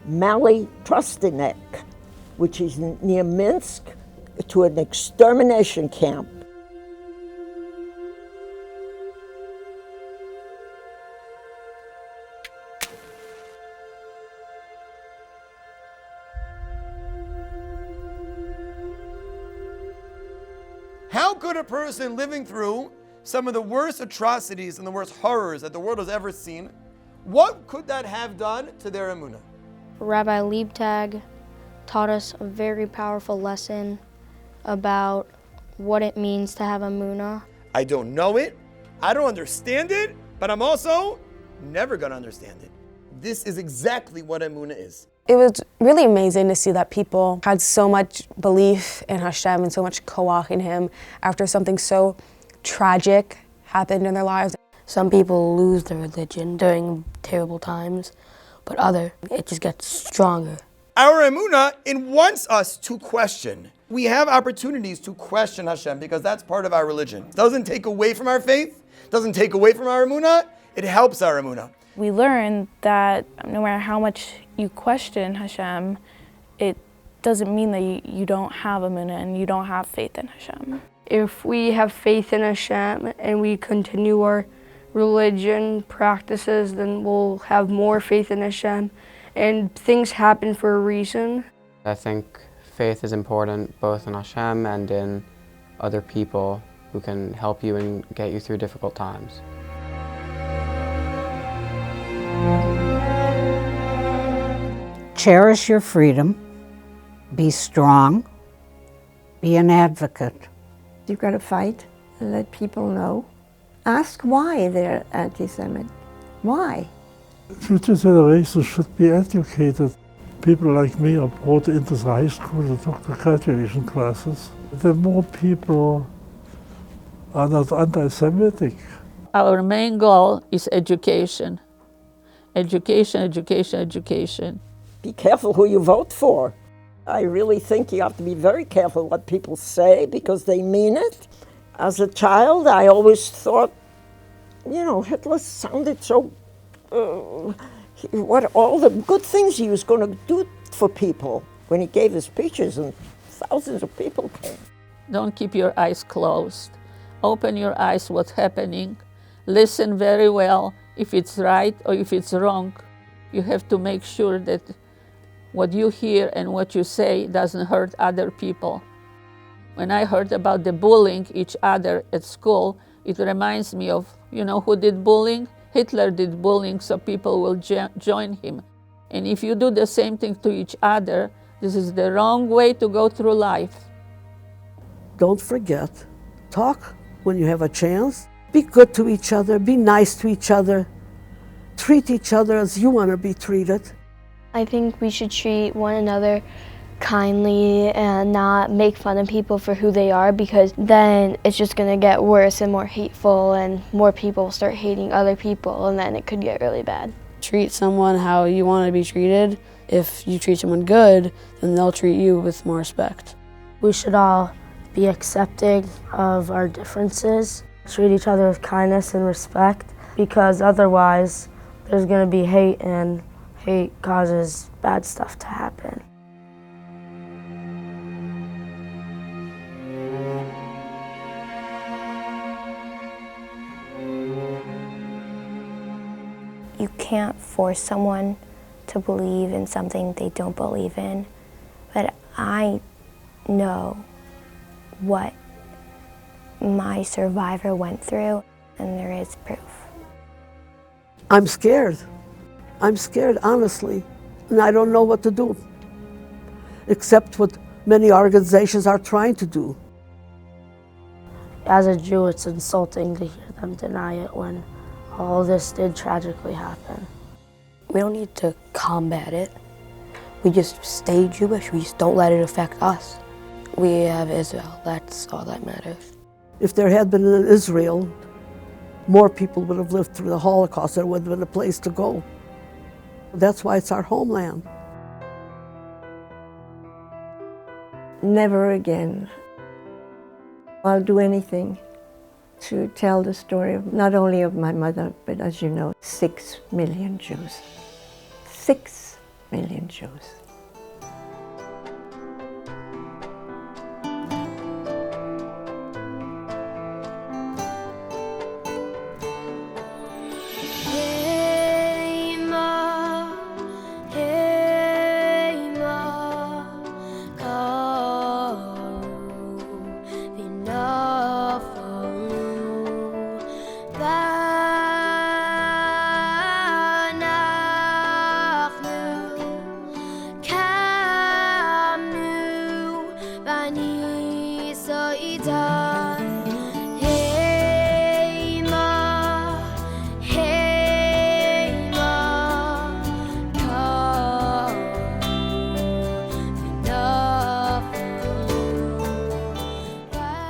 Speaker 31: Mali Trustinek, which is near Minsk, to an extermination camp.
Speaker 4: How could a person living through some of the worst atrocities and the worst horrors that the world has ever seen, what could that have done to their emunah?
Speaker 15: Rabbi Liebtag taught us a very powerful lesson about what it means to have emunah.
Speaker 4: I don't know it, I don't understand it, but I'm also never gonna understand it. This is exactly what emunah is.
Speaker 6: It was really amazing to see that people had so much belief in Hashem and so much koach in Him after something so tragic happened in their lives.
Speaker 5: Some people lose their religion during terrible times, but it just gets stronger.
Speaker 4: Our emunah, it wants us to question. We have opportunities to question Hashem because that's part of our religion. It doesn't take away from our faith, doesn't take away from our emunah, it helps our emunah.
Speaker 10: We learn that no matter how much you question Hashem, it doesn't mean that you don't have emunah and you don't have faith in Hashem.
Speaker 5: If we have faith in Hashem and we continue our religion practices, then we'll have more faith in Hashem, and things happen for a reason.
Speaker 20: I think faith is important both in Hashem and in other people who can help you and get you through difficult times.
Speaker 34: Cherish your freedom, be strong, be an advocate.
Speaker 29: You've got to fight and let people know. Ask why they're anti-Semitic. Why?
Speaker 30: Future generations should be educated. People like me are brought into the high school to talk to graduation classes. The more people are not anti-Semitic.
Speaker 33: Our main goal is education. Education, education, education.
Speaker 31: Be careful who you vote for. I really think you have to be very careful what people say because they mean it. As a child, I always thought, you know, Hitler sounded so, what all the good things he was going to do for people when he gave his speeches and thousands of people came.
Speaker 33: Don't keep your eyes closed. Open your eyes what's happening. Listen very well if it's right or if it's wrong. You have to make sure that what you hear and what you say doesn't hurt other people. When I heard about the bullying each other at school, it reminds me of, you know who did bullying? Hitler did bullying so people will join him. And if you do the same thing to each other, this is the wrong way to go through life.
Speaker 32: Don't forget, talk when you have a chance. Be good to each other, be nice to each other. Treat each other as you want to be treated.
Speaker 15: I think we should treat one another kindly and not make fun of people for who they are, because then it's just going to get worse and more hateful and more people start hating other people, and then it could get really bad.
Speaker 3: Treat someone how you want to be treated. If you treat someone good, then they'll treat you with more respect.
Speaker 11: We should all be accepting of our differences, treat each other with kindness and respect, because otherwise there's going to be hate, and hate causes bad stuff to happen.
Speaker 1: You can't force someone to believe in something they don't believe in, but I know what my survivor went through, and there is proof.
Speaker 32: I'm scared. I'm scared, honestly, and I don't know what to do, except what many organizations are trying to do.
Speaker 11: As a Jew, it's insulting to hear them deny it when all this did tragically happen.
Speaker 12: We don't need to combat it. We just stay Jewish. We just don't let it affect us. We have Israel. That's all that matters.
Speaker 32: If there had been an Israel, more people would have lived through the Holocaust. There would have been a place to go. That's why it's our homeland.
Speaker 29: Never again. I'll do anything to tell the story of not only of my mother, but as you know, 6 million Jews. 6 million Jews.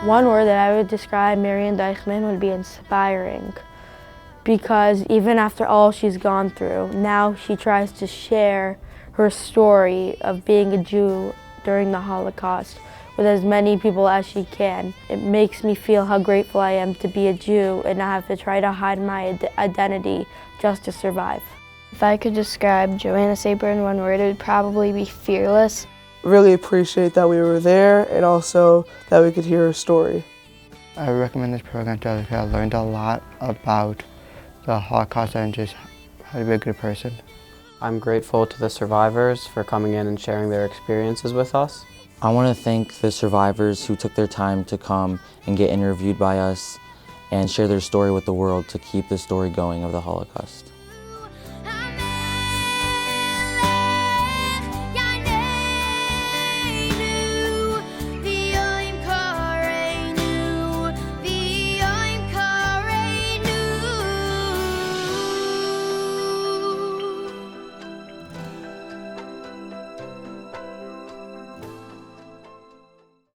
Speaker 15: One word that I would describe Marian Deichmann would be inspiring, because even after all she's gone through, now she tries to share her story of being a Jew during the Holocaust with as many people as she can. It makes me feel how grateful I am to be a Jew and not have to try to hide my identity just to survive. If I could describe Joanna Saber in one word, it would probably be fearless.
Speaker 13: Really appreciate that we were there and also that we could hear her story.
Speaker 14: I recommend this program to others because I learned a lot about the Holocaust and just how to be a good person.
Speaker 20: I'm grateful to the survivors for coming in and sharing their experiences with us.
Speaker 17: I want to thank the survivors who took their time to come and get interviewed by us and share their story with the world to keep the story going of the Holocaust.